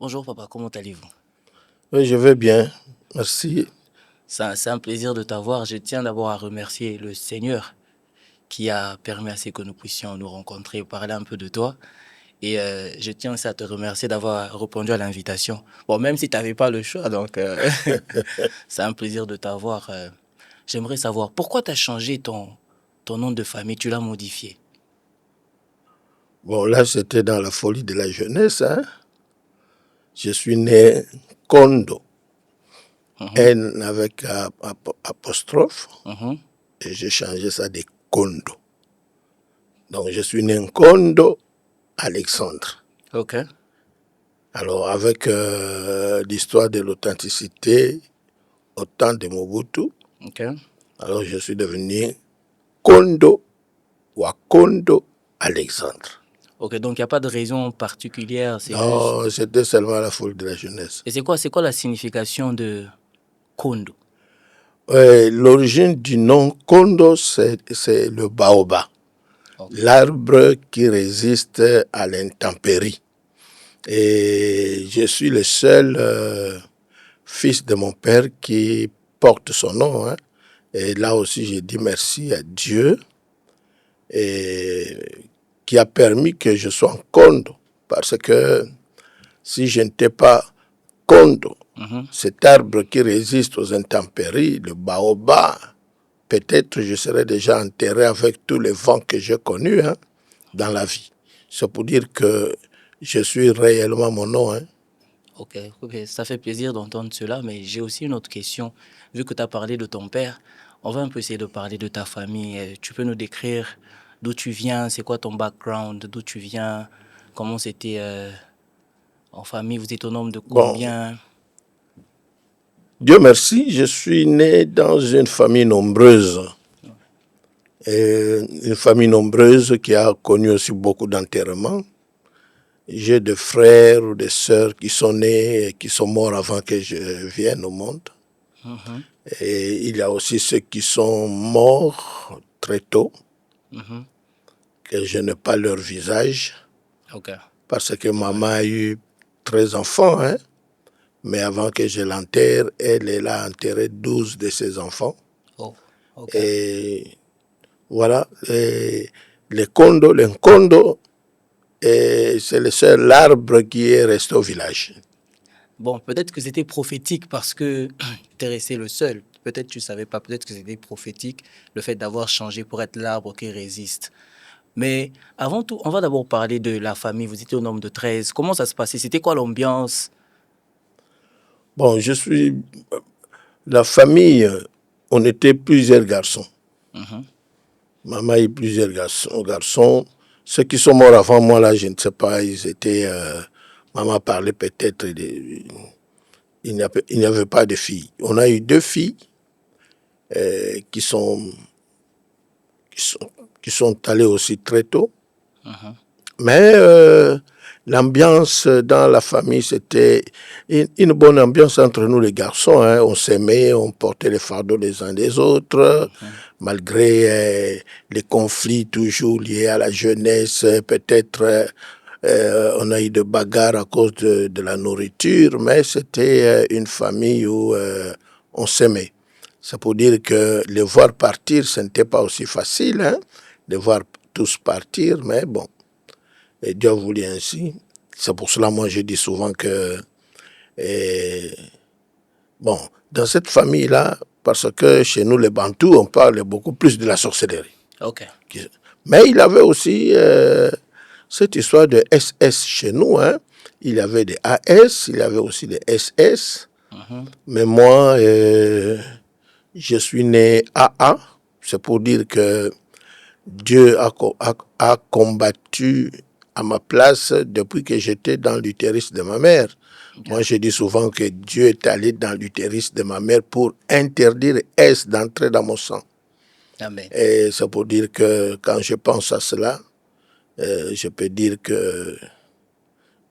Bonjour papa, comment allez-vous? Oui, je vais bien, merci. C'est un plaisir de t'avoir. Je tiens d'abord à remercier le Seigneur qui a permis à ce que nous puissions nous rencontrer et parler un peu de toi. Et je tiens aussi à te remercier d'avoir répondu à l'invitation. Bon, même si tu n'avais pas le choix, donc c'est un plaisir de t'avoir. J'aimerais savoir pourquoi tu as changé ton nom de famille, tu l'as modifié. Bon, là, c'était dans la folie de la jeunesse, hein. Je suis né Kondo, Mhm, N avec apostrophe, mhm. et j'ai changé ça de Kondo. Donc, je suis né Kondo Alexandre. Ok, Alors, avec l'histoire de l'authenticité au temps de Mobutu, ok. alors je suis devenu Kondo Wakondo Alexandre. Ok, donc il n'y a pas de raison particulière, c'est juste. Non, c'était seulement la folie de la jeunesse. Et c'est quoi la signification de Kondo? L'origine du nom Kondo, c'est le baobab, Ok. l'arbre qui résiste à l'intempérie. Et je suis le seul fils de mon père qui porte son nom, hein. Et là aussi, j'ai dit merci à Dieu et qui a permis que je sois en Kondo. Parce que si je n'étais pas Kondo, Mhm. cet arbre qui résiste aux intempéries, le baobab, peut-être je serais déjà enterré avec tous les vents que j'ai connus, hein, dans la vie. C'est pour dire que je suis réellement mon nom, hein. Ok, ok, ça fait plaisir d'entendre cela, mais j'ai aussi une autre question. Vu que tu as parlé de ton père, on va un peu essayer de parler de ta famille. Tu peux nous décrire d'où tu viens, c'est quoi ton background, d'où tu viens, comment c'était en famille, vous êtes au nombre de Bon, combien? Dieu merci, je suis né dans une famille nombreuse. Et une famille nombreuse qui a connu aussi beaucoup d'enterrements. J'ai des frères ou des sœurs qui sont nés et qui sont morts avant que je vienne au monde. Mhm, Et il y a aussi ceux qui sont morts très tôt, mhm. que je n'ai pas leur visage, Ok, parce que c'est maman vrai. a eu 13 enfants, hein, mais avant que je l'enterre, elle a enterré 12 de ses enfants. Oh, ok. Et voilà, et le Kondo, c'est le seul arbre qui est resté au village. Bon, peut-être que c'était prophétique parce que tu es resté le seul. Peut-être tu savais pas, peut-être que c'était prophétique le fait d'avoir changé pour être l'arbre qui résiste. Mais avant tout, on va d'abord parler de la famille. Vous étiez au nombre de 13. Comment ça se passait? C'était quoi l'ambiance? Bon, je suis... La famille, on était plusieurs garçons. Mhm. Maman a eu plusieurs garçons. Ceux qui sont morts avant moi, là, je ne sais pas, ils étaient... maman parlait peut-être il n'y avait pas de filles. On a eu deux filles qui sont, qui sont, qui sont allées aussi très tôt. Mhm. Mais l'ambiance dans la famille, c'était une bonne ambiance entre nous les garçons, hein. On s'aimait, on portait les fardeaux les uns des autres, Mhm. malgré les conflits toujours liés à la jeunesse. Peut-être on a eu de bagarres à cause de la nourriture, mais c'était une famille où on s'aimait. C'est pour dire que les voir partir, ce n'était pas aussi facile, hein, de voir tous partir, mais bon. Et Dieu a voulu ainsi. C'est pour cela, moi, je dis souvent que, eh, bon, dans cette famille-là, parce que chez nous, les Bantous, on parle beaucoup plus de la sorcellerie. Ok. Mais il avait aussi cette histoire de SS chez nous, hein. Il y avait des AS, il y avait aussi des SS. Mhm. Mais moi, je suis né AA. C'est pour dire que Dieu a combattu à ma place depuis que j'étais dans l'utérus de ma mère. Ok. Moi, je dis souvent que Dieu est allé dans l'utérus de ma mère pour interdire S d'entrer dans mon sang. Amen. Et c'est pour dire que quand je pense à cela, je peux dire que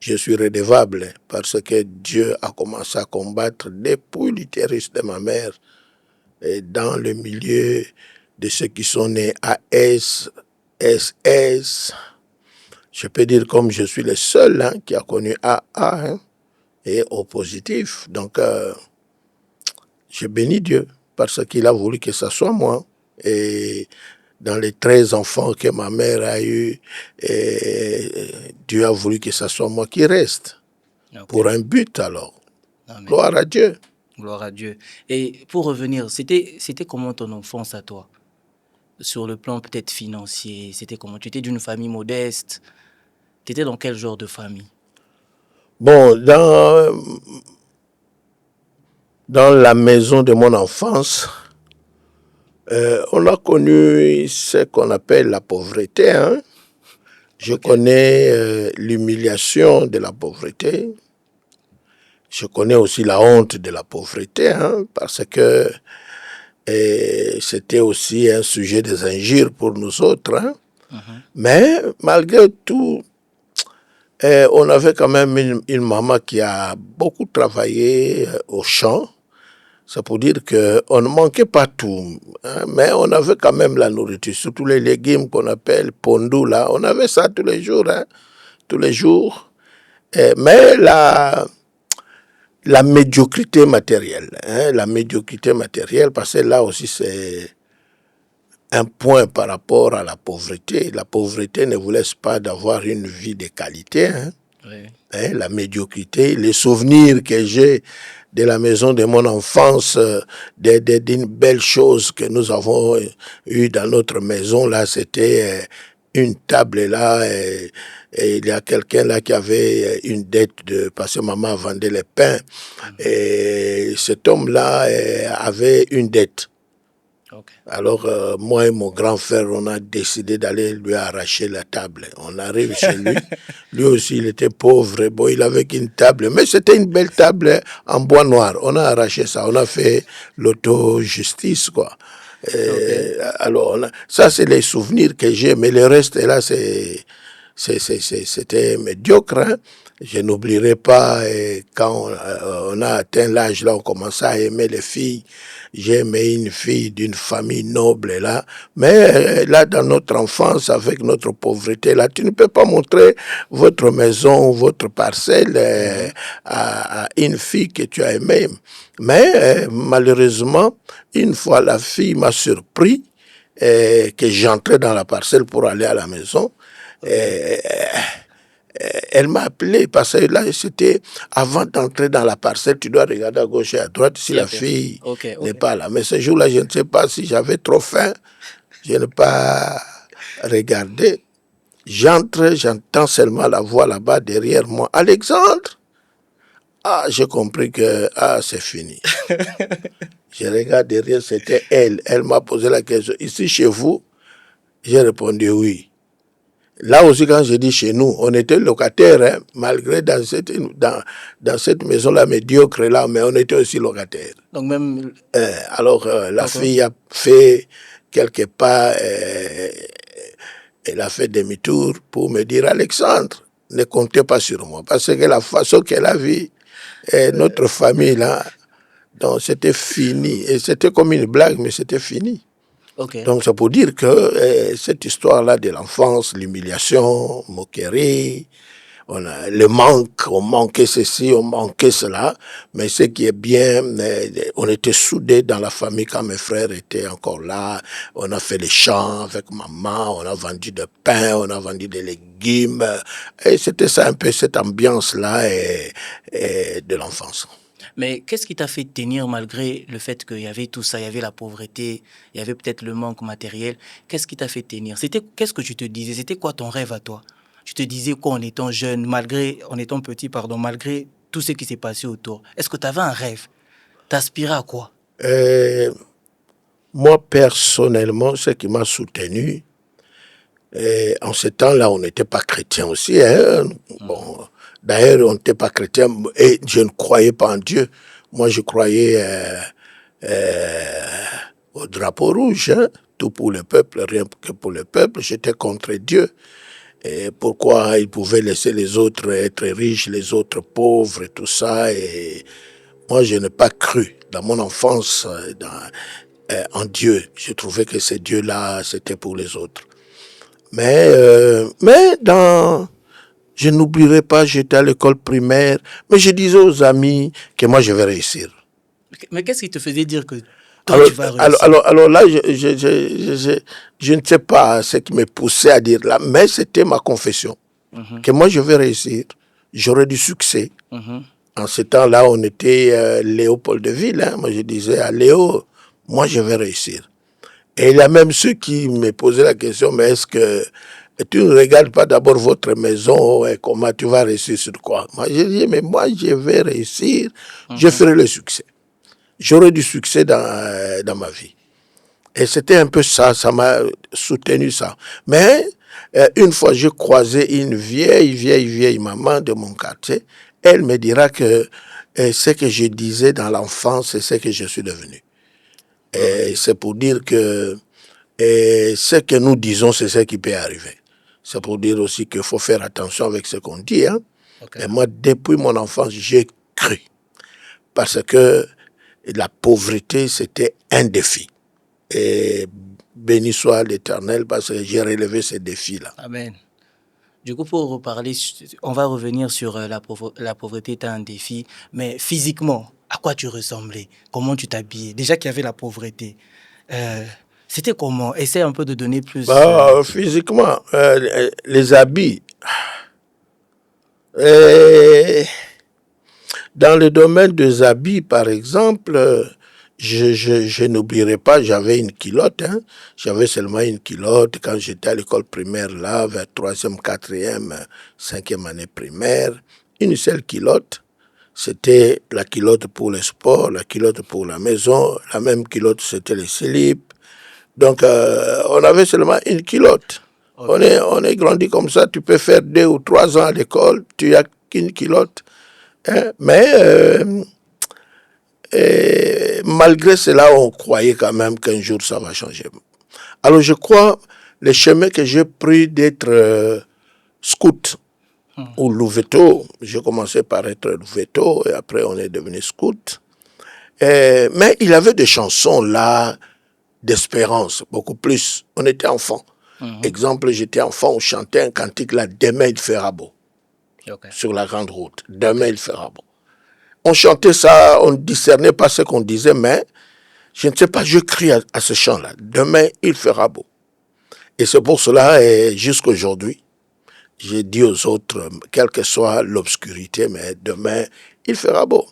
je suis redevable parce que Dieu a commencé à combattre depuis l'utérus de ma mère et dans le milieu de ceux qui sont nés à S, SS. Je peux dire comme je suis le seul, hein, qui a connu AA, hein. et au positif. Donc, je bénis Dieu parce qu'il a voulu que ça soit moi. Et dans les 13 enfants que ma mère a eus, Dieu a voulu que ça soit moi qui reste. Pour un but alors. Amen. Gloire à Dieu. Gloire à Dieu. Et pour revenir, c'était comment ton enfance à toi? Sur le plan peut-être financier, c'était comment? Tu étais d'une famille modeste? Tu étais dans quel genre de famille? Bon, dans la maison de mon enfance, on a connu ce qu'on appelle la pauvreté. Hein? Je connais l'humiliation de la pauvreté. Je connais aussi la honte de la pauvreté, hein, parce que c'était aussi un sujet des injures pour nous autres. Hein. Mais malgré tout, on avait quand même une maman qui a beaucoup travaillé au champ. C'est pour dire qu'on ne manquait pas tout, hein, mais on avait quand même la nourriture, surtout les légumes qu'on appelle pondou, là. On avait ça tous les jours, hein, tous les jours. Mais la médiocrité matérielle, hein, la médiocrité matérielle, parce que là aussi c'est un point par rapport à la pauvreté. La pauvreté ne vous laisse pas d'avoir une vie de qualité. Hein. Oui. Hein, la médiocrité, les souvenirs que j'ai de la maison de mon enfance, d'une belle chose que nous avons eue dans notre maison, là, c'était une table là, et il y a quelqu'un là qui avait une dette parce que maman vendait les pains, et cet homme-là avait une dette. Okay. Alors, moi et mon grand frère, on a décidé d'aller lui arracher la table. On arrive chez lui. Lui aussi, il était pauvre. Bon, il avait qu'une table. Mais c'était une belle table en bois noir. On a arraché ça. On a fait l'auto-justice, quoi. Okay. Alors, ça, c'est les souvenirs que j'ai. Mais le reste, là, c'était médiocre. Hein? Je n'oublierai pas quand on a atteint l'âge là, on commençait à aimer les filles. J'ai aimé une fille d'une famille noble là, mais là dans notre enfance, avec notre pauvreté là, tu ne peux pas montrer votre maison, votre parcelle à une fille que tu as aimée. Mais malheureusement, une fois la fille m'a surpris que j'entrais dans la parcelle pour aller à la maison. Elle m'a appelé parce que là, c'était avant d'entrer dans la parcelle, tu dois regarder à gauche et à droite si la fille n'est pas là. Mais ce jour-là, je ne sais pas si j'avais trop faim, je n'ai pas regardé. J'entre, j'entends seulement la voix là-bas derrière moi. Alexandre! Ah, j'ai compris que c'est fini. Je regarde derrière, c'était elle. Elle m'a posé la question. Ici chez vous? J'ai répondu oui. Là aussi, quand je dis chez nous, on était locataires, hein, malgré dans cette maison-là médiocre, là, mais on était aussi locataires. Donc même... alors, la fille a fait quelques pas, elle a fait demi-tour pour me dire, Alexandre, ne comptez pas sur moi, parce que la façon qu'elle a vu notre famille, là, donc c'était fini. Et c'était comme une blague, mais c'était fini. Okay. Donc, c'est pour dire que cette histoire-là de l'enfance, l'humiliation, moquerie, le manque, on manquait ceci, on manquait cela, mais ce qui est bien, on était soudés dans la famille quand mes frères étaient encore là, on a fait les champs avec maman, on a vendu du pain, on a vendu des légumes, et c'était ça un peu cette ambiance-là de l'enfance. Mais qu'est-ce qui t'a fait tenir malgré le fait qu'il y avait tout ça, il y avait la pauvreté, il y avait peut-être le manque matériel? Qu'est-ce qui t'a fait tenir? Qu'est-ce que tu te disais? C'était quoi ton rêve à toi? Tu te disais quoi en étant jeune, en étant petit, malgré tout ce qui s'est passé autour? Est-ce que tu avais un rêve? T'aspirais à quoi? Moi, personnellement, ce qui m'a soutenu, en ce temps-là, on n'était pas chrétien aussi. Hein? Bon, d'ailleurs, on n'était pas chrétien et je ne croyais pas en Dieu. Moi, je croyais au drapeau rouge, hein? Tout pour le peuple, rien que pour le peuple. J'étais contre Dieu. Et pourquoi il pouvait laisser les autres être riches, les autres pauvres et tout ça. Et moi, je n'ai pas cru dans mon enfance en Dieu. Je trouvais que ces dieux-là, c'était pour les autres. Mais Je n'oublierai pas, j'étais à l'école primaire, mais je disais aux amis que moi, je vais réussir. Mais qu'est-ce qui te faisait dire que toi, Alors, tu vas réussir? alors là, je ne sais pas ce qui me poussait à dire là, mais c'était ma confession, que moi, je vais réussir, j'aurai du succès. En ce temps-là, on était Léopoldville. Hein. Moi, je disais à Léo, moi, je vais réussir. Et il y a même ceux qui me posaient la question, mais est-ce que tu ne regardes pas d'abord votre maison et comment tu vas réussir sur quoi? Moi, je dis, mais moi, je vais réussir, je ferai le succès. J'aurai du succès dans ma vie. Et c'était un peu ça, ça m'a soutenu ça. Mais une fois, j'ai croisé une vieille maman de mon quartier. Elle me dira que ce que je disais dans l'enfance, c'est ce que je suis devenu. Et c'est pour dire que ce que nous disons, c'est ce qui peut arriver. C'est pour dire aussi qu'il faut faire attention avec ce qu'on dit. Hein. Et moi, depuis mon enfance, j'ai cru. Parce que la pauvreté, c'était un défi. Et béni soit l'Éternel parce que j'ai relevé ces défis-là. Amen. Du coup, pour reparler, on va revenir sur la pauvreté étant un défi, mais physiquement, à quoi tu ressemblais? Comment tu t'habillais? Déjà qu'il y avait la pauvreté, c'était comment? Essaie un peu de donner plus... Physiquement, les habits. Et dans le domaine des habits, par exemple, je n'oublierai pas, j'avais une culotte. Hein. J'avais seulement une culotte quand j'étais à l'école primaire, là, vers 3e, 4e, 5e année primaire. Une seule culotte. C'était la culotte pour le sport, la culotte pour la maison. La même culotte, c'était les slips. Donc, on avait seulement une culotte. Okay. On est grandi comme ça. Tu peux faire 2 ou 3 ans à l'école, tu n'as qu'une culotte. Hein? Mais malgré cela, on croyait quand même qu'un jour ça va changer. Alors je crois le chemin que j'ai pris d'être scout ou louveteau, j'ai commencé par être louveteau et après on est devenu scout. Mais il avait des chansons là d'espérance, beaucoup plus. On était enfant. Exemple, j'étais enfant, on chantait un cantique là, demain il fera beau. Sur la grande route, demain il fera beau. On chantait ça, on ne discernait pas ce qu'on disait, mais je ne sais pas, je crie à ce chant-là. Demain, il fera beau. Et c'est pour cela, jusqu'à aujourd'hui, j'ai dit aux autres, quelle que soit l'obscurité, mais demain, il fera beau.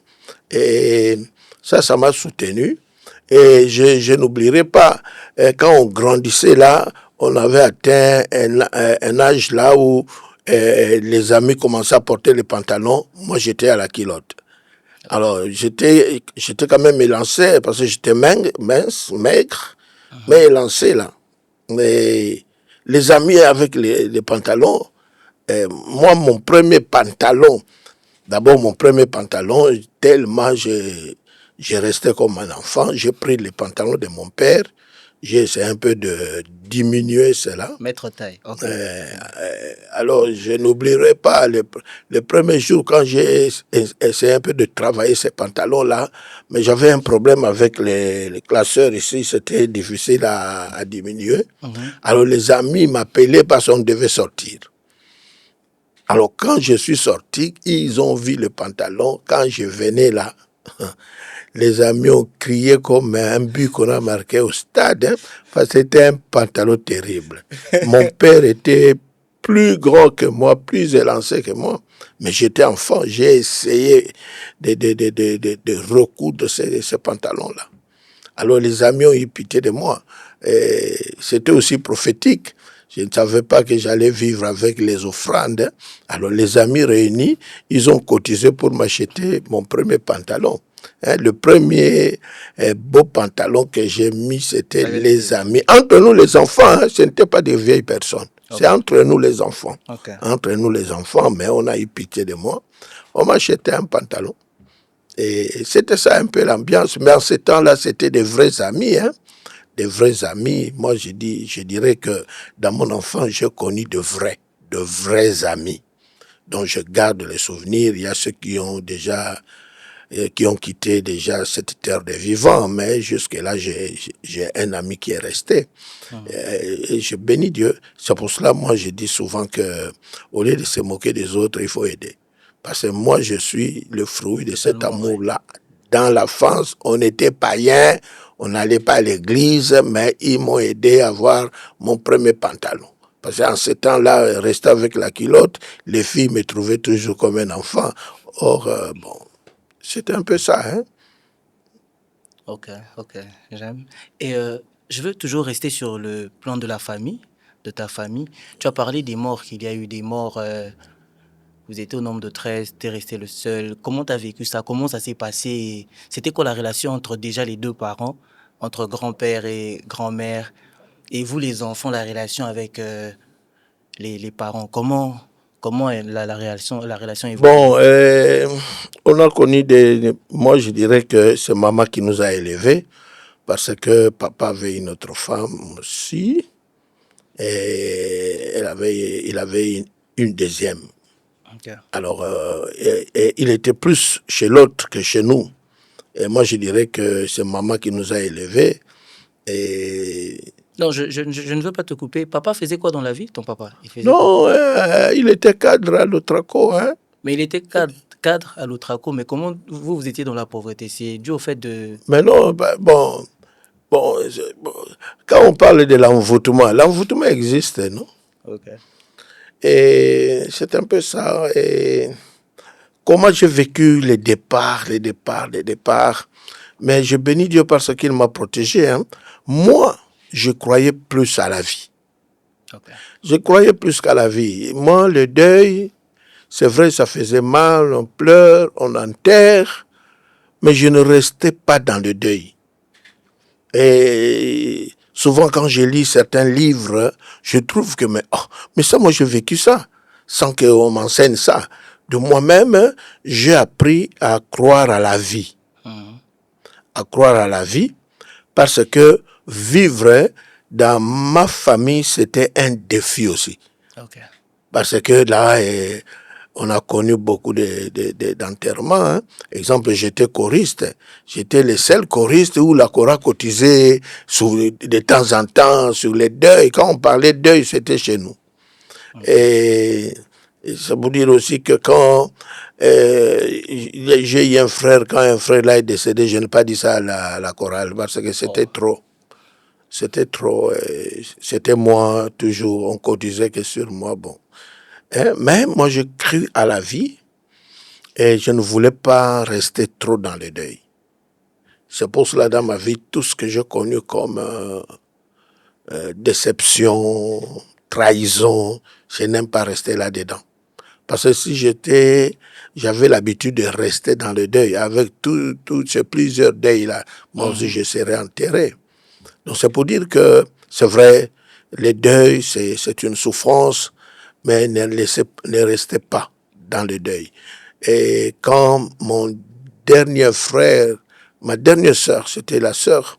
Et ça m'a soutenu. Et je n'oublierai pas, quand on grandissait là, on avait atteint un âge là où les amis commençaient à porter les pantalons. Moi, j'étais à la culotte. Alors, j'étais quand même élancé parce que j'étais mince, maigre, mais élancé là. Mais les amis avec les pantalons, moi, mon premier pantalon, tellement j'ai resté comme un enfant, j'ai pris les pantalons de mon père, j'ai essayé un peu de diminuer cela. Mettre taille, ok. Alors, je n'oublierai pas le premier jour quand j'ai essayé un peu de travailler ces pantalons-là, mais j'avais un problème avec les classeurs ici, c'était difficile à diminuer. Alors, les amis m'appelaient parce qu'on devait sortir. Alors, quand je suis sorti, ils ont vu le pantalon. Quand je venais là, les amis ont crié comme un but qu'on a marqué au stade, hein, parce que c'était un pantalon terrible. Mon père était plus grand que moi, plus élancé que moi, mais j'étais enfant, j'ai essayé de recoudre ces pantalons-là. Alors les amis ont eu pitié de moi. C'était aussi prophétique. Je ne savais pas que j'allais vivre avec les offrandes. Alors les amis réunis, ils ont cotisé pour m'acheter mon premier pantalon. Hein, le premier beau pantalon que j'ai mis, c'était les amis. Entre nous les enfants, hein, ce n'était pas des vieilles personnes. Okay. C'est entre nous les enfants. Okay. Entre nous les enfants, mais on a eu pitié de moi. On m'a acheté un pantalon. Et c'était ça un peu l'ambiance. Mais en ce temps-là, c'était des vrais amis. Hein, des vrais amis. Moi, je dirais que dans mon enfance, j'ai connu de vrais amis dont je garde les souvenirs. Il y a ceux qui ont déjà qui ont quitté déjà cette terre des vivants, mais jusque-là, j'ai un ami qui est resté. Et je bénis Dieu. C'est pour cela, moi, je dis souvent que, au lieu de se moquer des autres, il faut aider. Parce que moi, je suis le fruit de cet Totalement, ouais. amour-là. Dans l'enfance, on était païens, on n'allait pas à l'église, mais ils m'ont aidé à avoir mon premier pantalon. Parce qu'en ce temps-là, rester avec la culotte, les filles me trouvaient toujours comme un enfant. Or, bon, c'était un peu ça, hein. Ok, ok, j'aime. Et je veux toujours rester sur le plan de la famille, de ta famille. Tu as parlé des morts, qu'il y a eu des morts. Vous étiez au nombre de 13, tu es resté le seul. Comment tu as vécu ça? Comment ça s'est passé? C'était quoi la relation entre déjà les deux parents, entre grand-père et grand-mère, et vous les enfants, la relation avec les parents? Comment est la relation évolue? Bon, on a connu Moi, je dirais que c'est maman qui nous a élevés, parce que papa avait une autre femme aussi, et il avait une deuxième. Ok. Alors, et il était plus chez l'autre que chez nous. Et moi, je dirais que c'est maman qui nous a élevés. Et Non, je ne veux pas te couper. Papa faisait quoi dans la vie, ton papa? Il faisait quoi? non, il était cadre à l'Otraco, hein. Mais il était cadre à l'Outraco. Mais comment vous étiez dans la pauvreté? C'est dû au fait de... Mais non, bah, bon, bon, quand on parle de l'envoûtement existe, non? Ok. Et c'est un peu ça. Et comment j'ai vécu les départs. Mais je bénis Dieu parce qu'il m'a protégé, hein. Moi, je croyais plus à la vie. Ok. Je croyais plus qu'à la vie. Moi, le deuil, c'est vrai, ça faisait mal, on pleure, on enterre, mais je ne restais pas dans le deuil. Et souvent, quand je lis certains livres, je trouve que, mais ça, moi, j'ai vécu ça, sans qu'on m'enseigne ça. De moi-même, j'ai appris à croire à la vie. À croire à la vie, parce que vivre dans ma famille, c'était un défi aussi. Ok. Parce que là, on a connu beaucoup d'enterrements. Hein. Exemple, j'étais choriste. J'étais le seul choriste où la chora cotisait de temps en temps sur les deuils. Quand on parlait de deuil, c'était chez nous. Et ça veut dire aussi que quand j'ai eu un frère, quand un frère là est décédé, je n'ai pas dit ça à la chorale parce que c'était trop. C'était trop. C'était moi, toujours. On cotisait que sur moi. Bon. Hein, mais moi, j'ai cru à la vie et je ne voulais pas rester trop dans le deuil. C'est pour cela, dans ma vie, tout ce que j'ai connu comme déception, trahison, je n'aime pas rester là-dedans. Parce que si j'avais l'habitude de rester dans le deuil, avec tous ces plusieurs deuils-là, moi aussi, je serais enterré. Donc, c'est pour dire que, c'est vrai, le deuil, c'est une souffrance, mais ne restez pas dans le deuil. Et quand mon dernier frère, ma dernière sœur, c'était la sœur,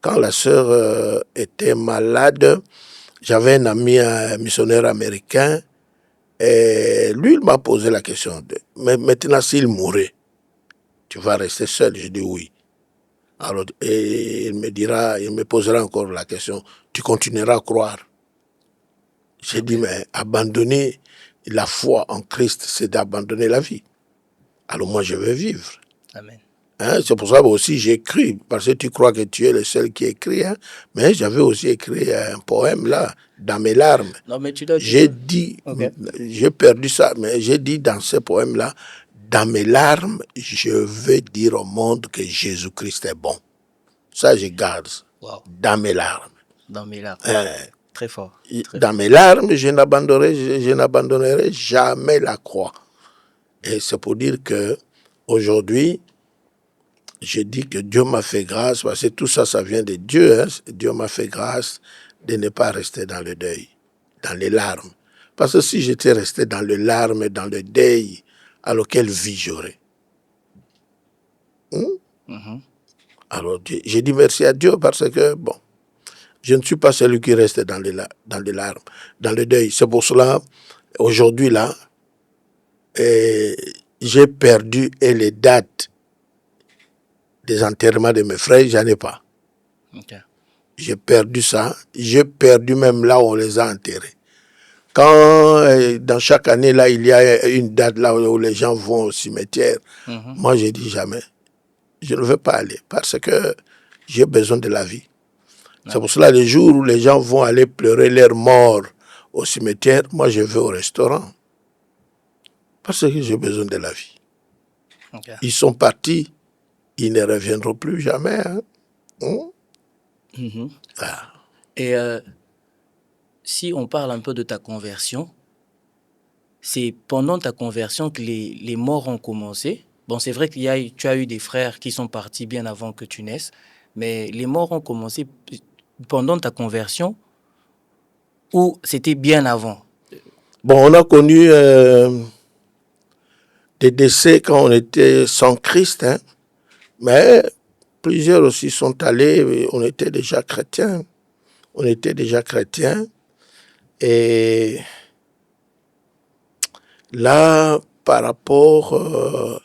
quand la sœur était malade, j'avais un ami, un missionnaire américain, et lui, il m'a posé la question, mais maintenant, s'il mourait, tu vas rester seul? Je dis oui. Alors, et il me posera encore la question, tu continueras à croire? J'ai dit, mais abandonner la foi en Christ, c'est d'abandonner la vie. Alors moi, je veux vivre. Amen. Hein, c'est pour ça aussi j'ai écrit, parce que tu crois que tu es le seul qui écrit, hein, mais j'avais aussi écrit un poème là, dans mes larmes. Non, mais J'ai dit, Ok. j'ai perdu ça, mais j'ai dit dans ce poème-là, dans mes larmes, je veux dire au monde que Jésus-Christ est bon. Ça, je garde Wow. dans mes larmes. Dans mes larmes. Hein, Très fort. Très dans fort. mes larmes, je n'abandonnerai jamais la croix. Et c'est pour dire que aujourd'hui, je dis que Dieu m'a fait grâce, parce que tout ça, ça vient de Dieu. Hein. Dieu m'a fait grâce de ne pas rester dans le deuil, dans les larmes. Parce que si j'étais resté dans les larmes, dans le deuil, alors quelle vie j'aurais? Alors, j'ai dit merci à Dieu parce que, bon, je ne suis pas celui qui reste dans les larmes, dans le deuil. C'est pour cela, aujourd'hui, là, j'ai perdu les dates des enterrements de mes frères, j'en ai pas. Ok. J'ai perdu ça. J'ai perdu même là où on les a enterrés. Quand dans chaque année, là, il y a une date là où les gens vont au cimetière, moi, je dis jamais. Je ne veux pas aller parce que j'ai besoin de la vie. C'est pour cela, les jours où les gens vont aller pleurer leur mort au cimetière, moi, je vais au restaurant. Parce que j'ai besoin de la vie. Ok. Ils sont partis, ils ne reviendront plus jamais. Hein. Ah. Et si on parle un peu de ta conversion, c'est pendant ta conversion que les morts ont commencé. Bon, c'est vrai tu as eu des frères qui sont partis bien avant que tu naisses, mais les morts ont commencé pendant ta conversion ou c'était bien avant? Bon, on a connu des décès quand on était sans Christ, hein, mais plusieurs aussi sont allés, on était déjà chrétiens. On était déjà chrétiens. Et là, par rapport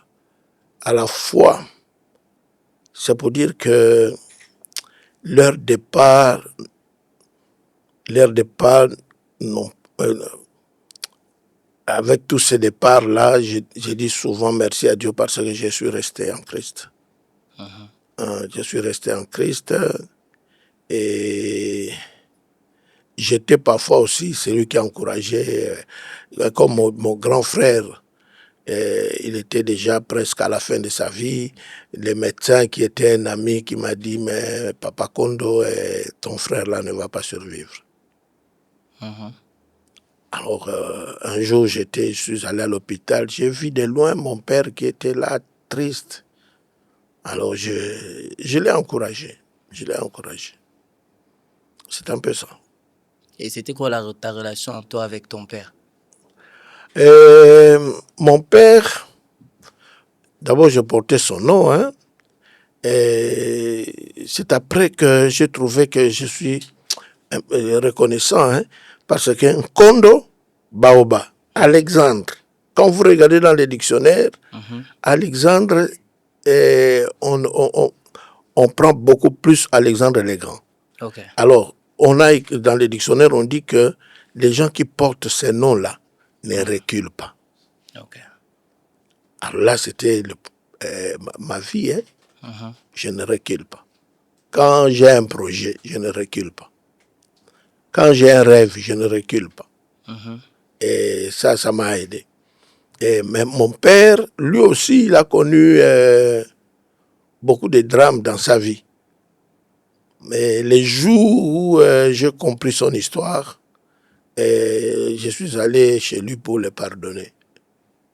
à la foi, c'est pour dire que leur départ, non, avec tous ces départs-là, j'ai dit souvent merci à Dieu parce que je suis resté en Christ. Je suis resté en Christ et j'étais parfois aussi celui qui encourageait, comme mon grand frère. Il était déjà presque à la fin de sa vie. Le médecin qui était un ami qui m'a dit, mais Papa Kondo, ton frère là ne va pas survivre. Alors un jour je suis allé à l'hôpital, j'ai vu de loin mon père qui était là, triste. Alors je l'ai encouragé. Je l'ai encouragé. C'est un peu ça. Et c'était quoi ta relation toi avec ton père? Mon père, d'abord je portais son nom, hein. Et c'est après que j'ai trouvé que je suis reconnaissant, hein, parce qu'un Kondo, Baoba, Alexandre, quand vous regardez dans les dictionnaires, Alexandre, on prend beaucoup plus Alexandre le Grand. Okay. Alors, dans les dictionnaires, on dit que les gens qui portent ces noms-là ne reculent pas. Okay. Alors là, c'était ma vie, hein. Je ne recule pas. Quand j'ai un projet, je ne recule pas. Quand j'ai un rêve, je ne recule pas. Et ça m'a aidé. Mais mon père, lui aussi, il a connu beaucoup de drames dans sa vie. Mais les jours où j'ai compris son histoire, je suis allé chez lui pour le pardonner.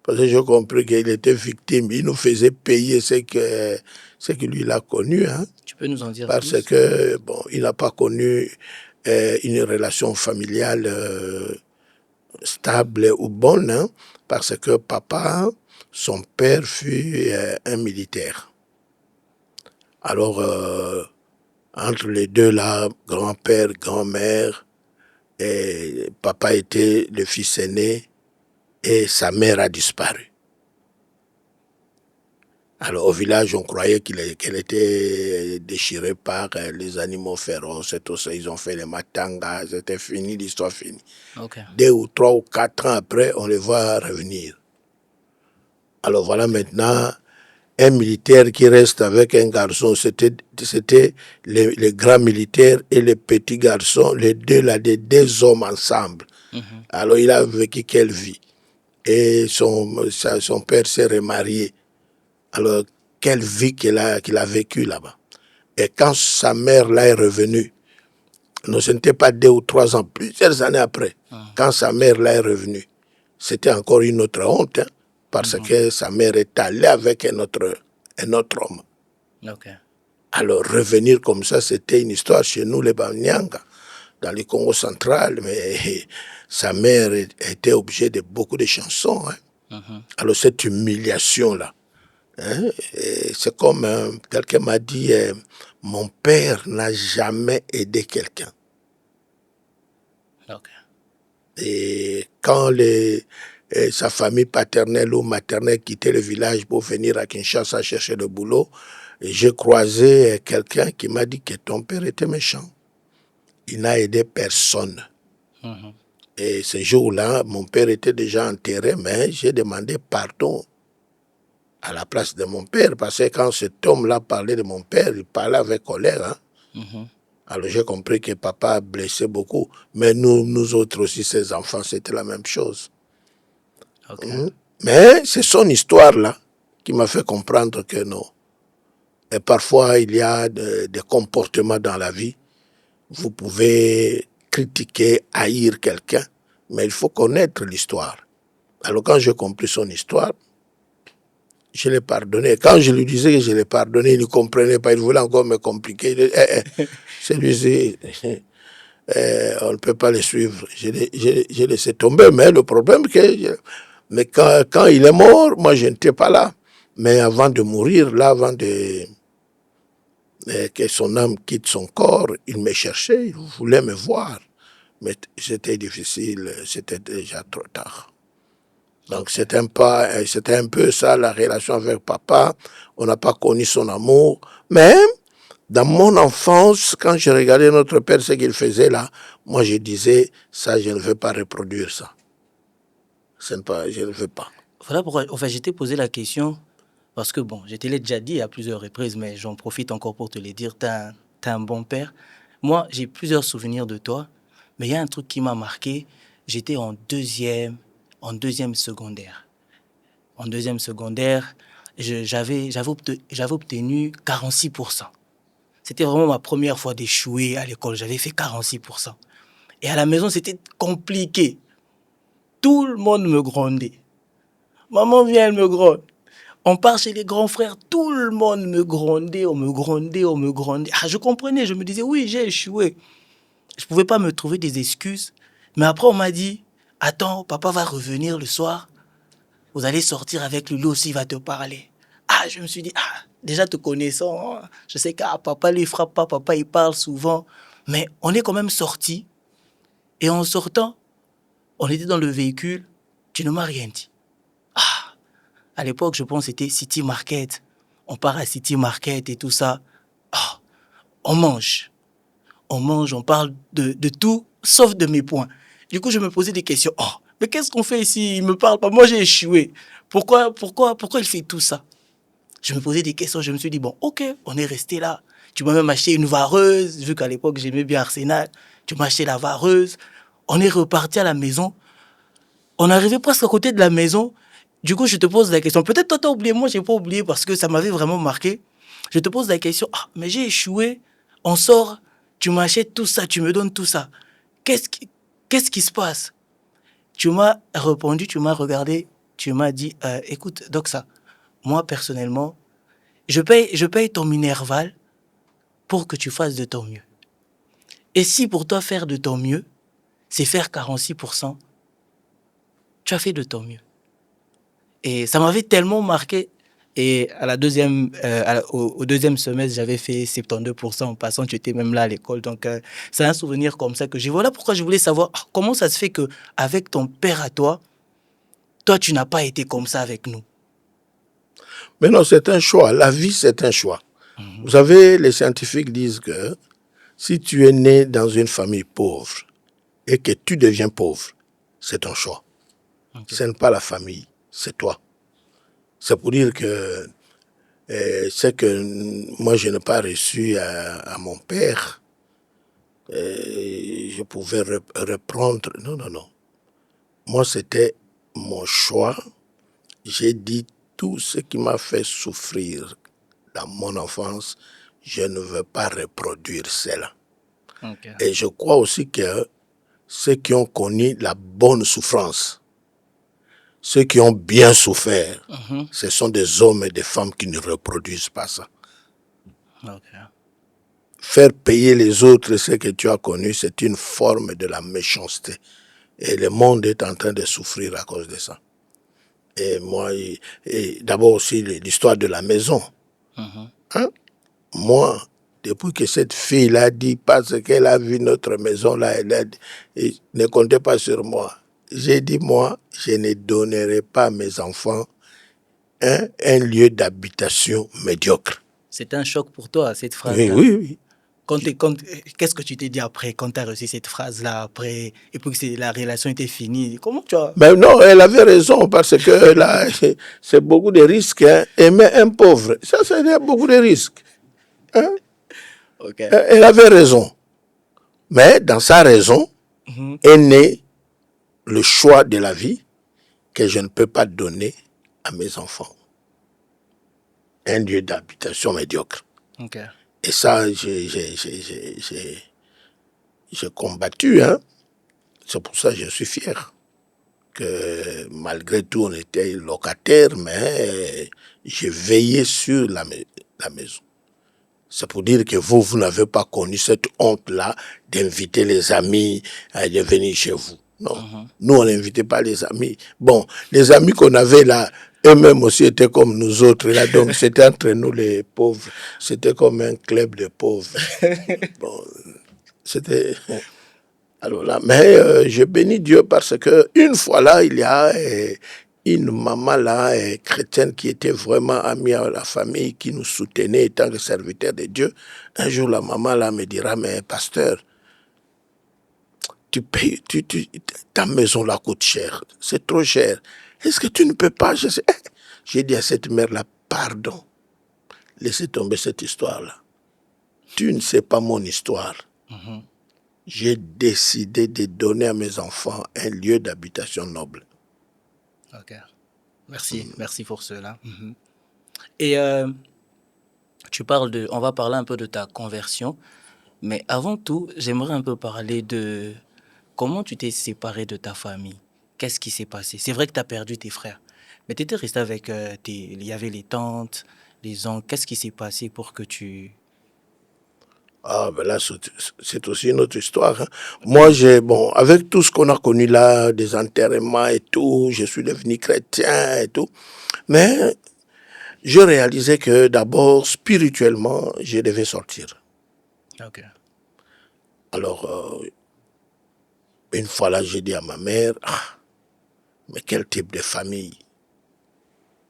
Parce que j'ai compris qu'il était victime. Il nous faisait payer ce que lui il a connu. Hein. Tu peux nous en dire Parce plus? que, bon, il n'a pas connu une relation familiale stable ou bonne. Hein, parce que papa, son père fut un militaire. Alors, entre les deux là, grand-père, grand-mère, papa était le fils aîné et sa mère a disparu. Alors au village, on croyait qu'elle était déchirée par les animaux féroces et tout ça. Ils ont fait les matangas, c'était fini, l'histoire finie. Okay. 2 ou 3 ou 4 ans après, on les voit revenir. Alors voilà maintenant un militaire qui reste avec un garçon. C'était les grands militaires et les petits garçons, les deux là, des 2 hommes ensemble. Alors il a vécu quelle vie? Et son père s'est remarié. Alors, quelle vie qu'il a vécue là-bas. Et quand sa mère là est revenue, ce n'était pas 2 ou 3 ans, plusieurs années après, quand sa mère là est revenue, c'était encore une autre honte, hein, parce que sa mère est allée avec un autre homme. Okay. Alors, revenir comme ça, c'était une histoire chez nous, les Banyanga, dans le Congo central, mais sa mère était obligée de beaucoup de chansons. Hein. Alors, cette humiliation-là, hein, c'est comme quelqu'un m'a dit, mon père n'a jamais aidé quelqu'un. Okay. Et quand sa famille paternelle ou maternelle quittait le village pour venir à Kinshasa chercher le boulot, j'ai croisé quelqu'un qui m'a dit que ton père était méchant. Il n'a aidé personne. Et ce jour-là, mon père était déjà enterré, mais j'ai demandé pardon à la place de mon père, parce que quand cet homme-là parlait de mon père, il parlait avec colère. Alors j'ai compris que papa a blessé beaucoup, mais nous autres aussi, ses enfants, c'était la même chose. Mais c'est son histoire-là qui m'a fait comprendre que non. Et parfois, il y a des comportements dans la vie. Vous pouvez critiquer, haïr quelqu'un, mais il faut connaître l'histoire. Alors quand j'ai compris son histoire, je l'ai pardonné. Quand je lui disais que je l'ai pardonné, il ne comprenait pas. Il voulait encore me compliquer. Il dit, celui-ci, on ne peut pas le suivre. J'ai laissé tomber. Mais le problème, mais quand il est mort, moi, je n'étais pas là. Mais avant de mourir, là, avant que son âme quitte son corps, il me cherchait, il voulait me voir. Mais c'était difficile, c'était déjà trop tard. Donc c'était un peu ça la relation avec papa. On n'a pas connu son amour. Mais dans mon enfance, quand je regardais notre père, ce qu'il faisait là, moi je disais, ça je ne veux pas reproduire ça. Je ne veux pas. Voilà pourquoi, enfin, je t'ai posé la question, parce que bon, je te l'ai déjà dit à plusieurs reprises, mais j'en profite encore pour te le dire, t'as un bon père. Moi, j'ai plusieurs souvenirs de toi, mais il y a un truc qui m'a marqué. J'étais en deuxième secondaire. En deuxième secondaire, j'avais obtenu 46%. C'était vraiment ma première fois d'échouer à l'école. J'avais fait 46%. Et à la maison, c'était compliqué. Tout le monde me grondait. Maman vient, elle me gronde. On part chez les grands frères, tout le monde me grondait, on me grondait, on me grondait. Ah, je comprenais, je me disais, oui, j'ai échoué. Je ne pouvais pas me trouver des excuses. Mais après, on m'a dit, attends, papa va revenir le soir. Vous allez sortir avec lui aussi, il va te parler. Ah, je me suis dit, ah, déjà te connaissant, hein, je sais que papa lui frappe pas, papa il parle souvent. Mais on est quand même sortis. Et en sortant, on était dans le véhicule, tu ne m'as rien dit. Ah, à l'époque, je pense que c'était City Market. On part à City Market et tout ça. Ah, on mange. On mange, on parle de tout, sauf de mes points. Du coup, je me posais des questions. Oh, mais qu'est-ce qu'on fait ici? Il me parle pas. Moi, j'ai échoué. Pourquoi il fait tout ça? Je me posais des questions. Je me suis dit, bon, ok, on est resté là. Tu m'as même acheté une vareuse, vu qu'à l'époque, j'aimais bien Arsenal. Tu m'as acheté la vareuse. On est reparti à la maison. On arrivait presque à côté de la maison. Du coup, je te pose la question. Peut-être toi, t'as oublié. Moi, j'ai pas oublié parce que ça m'avait vraiment marqué. Je te pose la question. Ah, mais j'ai échoué. On sort. Tu m'achètes tout ça. Tu me donnes tout ça. Qu'est-ce qui se passe? Tu m'as répondu, tu m'as regardé. Tu m'as dit, écoute, Doxa, moi, personnellement, je paye ton Minerval pour que tu fasses de ton mieux. Et si pour toi, faire de ton mieux, c'est faire 46%, tu as fait de ton mieux. Et ça m'avait tellement marqué. Et à la au deuxième semestre, j'avais fait 72%. En passant, tu étais même là à l'école. Donc, c'est un souvenir comme ça que j'ai. Voilà pourquoi je voulais savoir comment ça se fait qu'avec ton père à toi, tu n'as pas été comme ça avec nous. Mais non, c'est un choix. La vie, c'est un choix. Vous savez, les scientifiques disent que si tu es né dans une famille pauvre et que tu deviens pauvre, c'est ton choix. Okay. Ce n'est pas la famille, c'est toi. C'est pour dire que ce que moi je n'ai pas reçu à mon père, je pouvais reprendre. Non, non, non. Moi, c'était mon choix. J'ai dit tout ce qui m'a fait souffrir dans mon enfance, je ne veux pas reproduire cela. Okay. Et je crois aussi que ceux qui ont connu la bonne souffrance, ceux qui ont bien souffert, ce sont des hommes et des femmes qui ne reproduisent pas ça. Okay. Faire payer les autres ce que tu as connu, c'est une forme de la méchanceté. Et le monde est en train de souffrir à cause de ça. Et moi, d'abord aussi l'histoire de la maison. Hein? Moi, depuis que cette fille-là dit, parce qu'elle a vu notre maison là, elle ne comptait pas sur moi. J'ai dit, moi, je ne donnerai pas à mes enfants un lieu d'habitation médiocre. C'était un choc pour toi, cette Oui, phrase-là. oui, oui. Qu'est-ce que tu t'es dit après, quand tu as reçu cette phrase-là après, et puis que la relation était finie? Comment tu as... Mais non, elle avait raison parce que là, c'est beaucoup de risques. Hein. Aimer un pauvre, ça, c'est beaucoup de risques. Hein. Ok. Elle avait raison. Mais dans sa raison est né le choix de la vie que je ne peux pas donner à mes enfants. Un lieu d'habitation médiocre. Ok. Et ça, j'ai combattu. Hein. C'est pour ça que je suis fier. Que malgré tout, on était locataires, mais j'ai veillé sur la maison. C'est pour dire que vous n'avez pas connu cette honte-là d'inviter les amis à venir chez vous. Non. Nous, on n'invitait pas les amis. Bon, les amis qu'on avait là, eux-mêmes aussi étaient comme nous autres. Là, donc, c'était entre nous les pauvres. C'était comme un club de pauvres. Bon, c'était... Alors là, mais je bénis Dieu parce que une fois là, il y a une maman là, chrétienne, qui était vraiment amie à la famille, qui nous soutenait étant que serviteur de Dieu. Un jour, la maman là me dira, mais pasteur, tu payes, ta maison là coûte cher, c'est trop cher. Est-ce que tu ne peux pas? J'ai dit à cette mère là, pardon, laissez tomber cette histoire là. Tu ne sais pas mon histoire. J'ai décidé de donner à mes enfants un lieu d'habitation noble. Ok. Merci pour cela. Et on va parler un peu de ta conversion, mais avant tout, j'aimerais un peu parler de comment tu t'es séparé de ta famille. Qu'est-ce qui s'est passé? C'est vrai que tu as perdu tes frères, mais tu étais resté avec il y avait les tantes, les oncles. Qu'est-ce qui s'est passé pour que tu... Ah, ben là, c'est aussi une autre histoire. Hein. Moi, bon, avec tout ce qu'on a connu là, des enterrements et tout, je suis devenu chrétien et tout. Mais je réalisais que d'abord, spirituellement, je devais sortir. Ok. Alors, une fois là, j'ai dit à ma mère, ah, mais quel type de famille?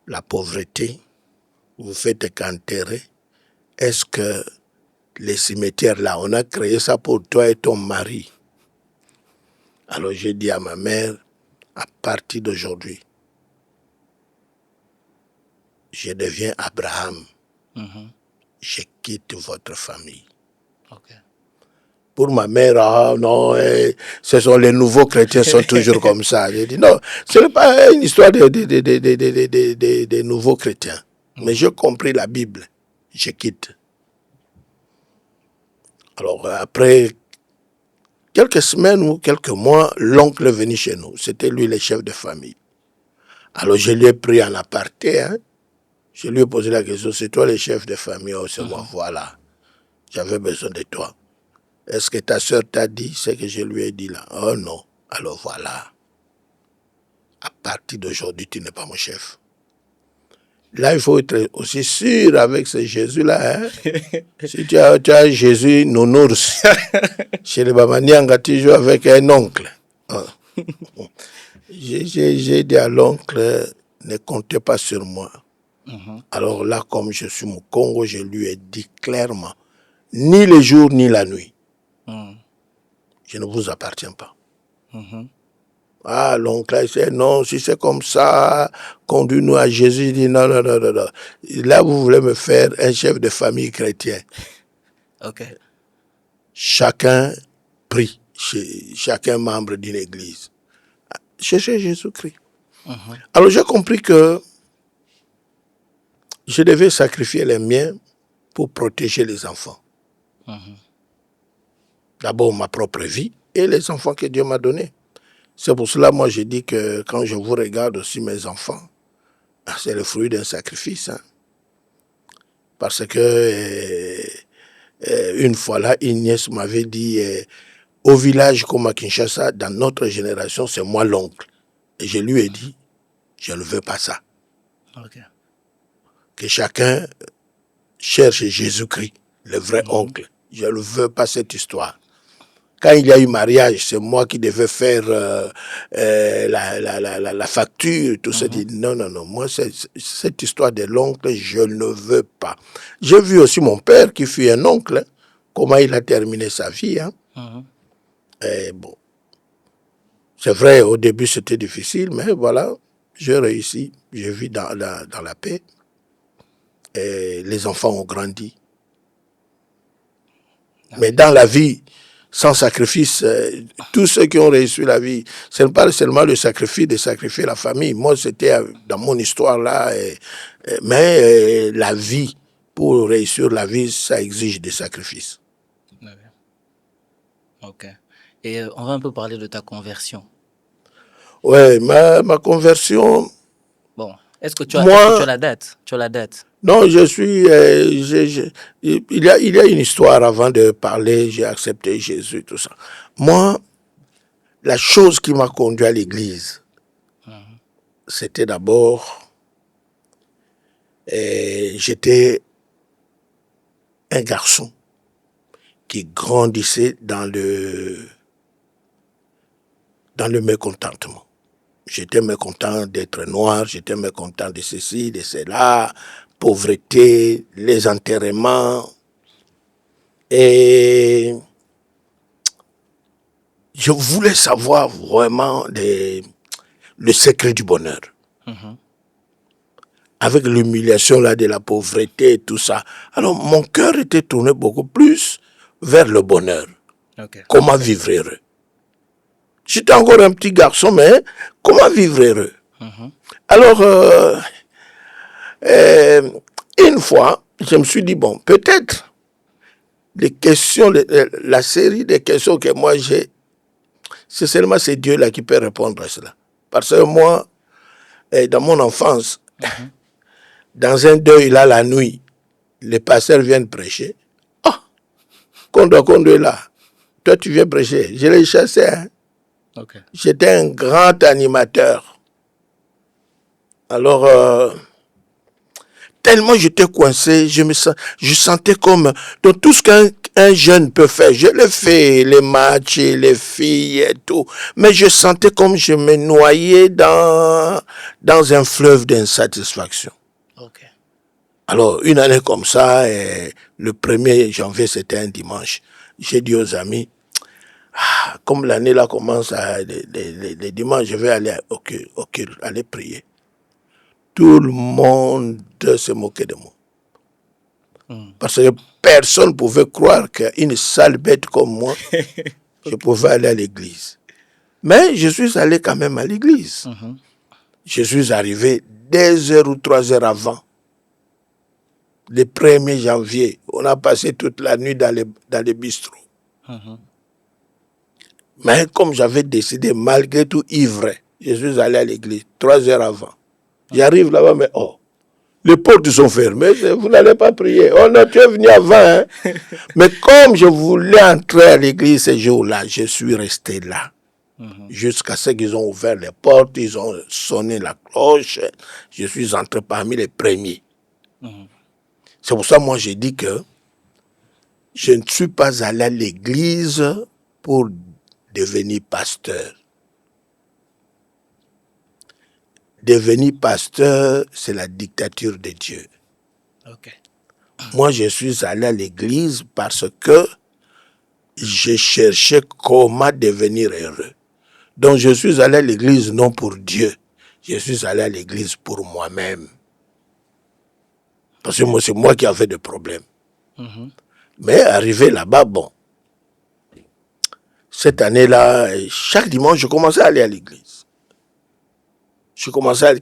La pauvreté, vous faites qu'enterrer. Est-ce que les cimetières là, on a créé ça pour toi et ton mari? Alors j'ai dit à ma mère, à partir d'aujourd'hui, je deviens Abraham. Je quitte votre famille. Ok. Pour ma mère, ah non, ce sont les nouveaux chrétiens sont toujours comme ça. J'ai dit non, ce n'est pas une histoire de nouveaux chrétiens. Mais j'ai compris la Bible. Je quitte. Alors après quelques semaines ou quelques mois, l'oncle est venu chez nous. C'était lui le chef de famille. Alors je lui ai pris en aparté. Hein. Je lui ai posé la question, c'est toi le chef de famille? Oh, c'est moi, voilà. J'avais besoin de toi. Est-ce que ta soeur t'a dit ce que je lui ai dit là? Oh non. Alors voilà. À partir d'aujourd'hui, tu n'es pas mon chef. Là, il faut être aussi sûr avec ce Jésus-là. Hein? Si tu as Jésus nounours, chez les Bamanianga, tu joues avec un oncle. Hein? J'ai dit à l'oncle, ne comptez pas sur moi. Alors là, comme je suis au Congo, je lui ai dit clairement, ni le jour ni la nuit, je ne vous appartiens pas. Ah, l'oncle a dit, non, si c'est comme ça, conduis-nous à Jésus. Il dit, non, non, non, non, non. Là, vous voulez me faire un chef de famille chrétien. Ok. Chacun prie, chacun membre d'une église. Cherchez Jésus-Christ. Alors, j'ai compris que je devais sacrifier les miens pour protéger les enfants. D'abord, ma propre vie et les enfants que Dieu m'a donnés. C'est pour cela, moi, je dis que quand je vous regarde aussi, mes enfants, c'est le fruit d'un sacrifice. Hein. Parce que une fois là, une nièce m'avait dit, au village comme à Kinshasa, dans notre génération, c'est moi l'oncle. Et je lui ai dit, je ne veux pas ça. Ok. Que chacun cherche Jésus-Christ, le vrai oncle. Je ne veux pas cette histoire. Quand il y a eu mariage, c'est moi qui devais faire la facture, tout ça. Dit, non, non, non, moi, cette histoire de l'oncle, je ne veux pas. J'ai vu aussi mon père, qui fut un oncle, hein, comment il a terminé sa vie. Hein. Et bon, c'est vrai, au début, c'était difficile, mais voilà, j'ai réussi. J'ai vu dans la paix. Et les enfants ont grandi. Mais dans la vie, sans sacrifice, tous ceux qui ont réussi la vie, ce n'est pas seulement le sacrifice de sacrifier la famille. Moi, c'était dans mon histoire là. Mais la vie, pour réussir la vie, ça exige des sacrifices. Ok. Et on va un peu parler de ta conversion. Ouais, ma conversion... Bon, est-ce que tu as la date? Tu as la date? Non, je suis... il y a une histoire avant de parler, j'ai accepté Jésus, tout ça. Moi, la chose qui m'a conduit à l'église, c'était d'abord... j'étais un garçon qui grandissait dans le mécontentement. J'étais mécontent d'être noir, j'étais mécontent de ceci, de cela, pauvreté, les enterrements. Et je voulais savoir vraiment le secret du bonheur. Avec l'humiliation là de la pauvreté et tout ça. Alors mon cœur était tourné beaucoup plus vers le bonheur. Okay. Comment vivre heureux. J'étais encore un petit garçon, mais comment vivre heureux. Alors, une fois, je me suis dit, bon, peut-être les questions, la série de questions que moi j'ai, c'est seulement c'est Dieu là qui peut répondre à cela. Parce que moi, dans mon enfance, dans un deuil là la nuit, les pasteurs viennent prêcher. Ah, Kondo est là. Toi tu viens prêcher. Je l'ai chassé. Hein. Okay. J'étais un grand animateur. Alors, tellement j'étais coincé, je sentais comme dans tout ce qu'un jeune peut faire. Je le fais, les matchs, les filles et tout. Mais je sentais comme je me noyais dans un fleuve d'insatisfaction. Okay. Alors, une année comme ça, le 1er janvier, c'était un dimanche. J'ai dit aux amis, comme l'année là commence, les dimanches, je vais aller aller prier. Tout le monde se moquait de moi. Parce que personne ne pouvait croire qu'une sale bête comme moi, je pouvais aller à l'église. Mais je suis allé quand même à l'église. Je suis arrivé 2 heures ou 3 heures avant. Le 1er janvier, on a passé toute la nuit dans les bistrots. Mais comme j'avais décidé, malgré tout ivre, je suis allé à l'église 3 heures avant. J'arrive là-bas, mais les portes sont fermées, vous n'allez pas prier. Oh non, tu es venu avant. Hein? Mais comme je voulais entrer à l'église ce jour-là, je suis resté là. Jusqu'à ce qu'ils ont ouvert les portes, ils ont sonné la cloche. Je suis entré parmi les premiers. C'est pour ça que moi j'ai dit que je ne suis pas allé à l'église pour devenir pasteur. Devenir pasteur, c'est la dictature de Dieu. Okay. Moi, je suis allé à l'église parce que je cherchais comment devenir heureux. Donc, je suis allé à l'église non pour Dieu. Je suis allé à l'église pour moi-même. Parce que moi, c'est moi qui avais des problèmes. Mais arrivé là-bas, bon. Cette année-là, chaque dimanche, je commençais à aller à l'église.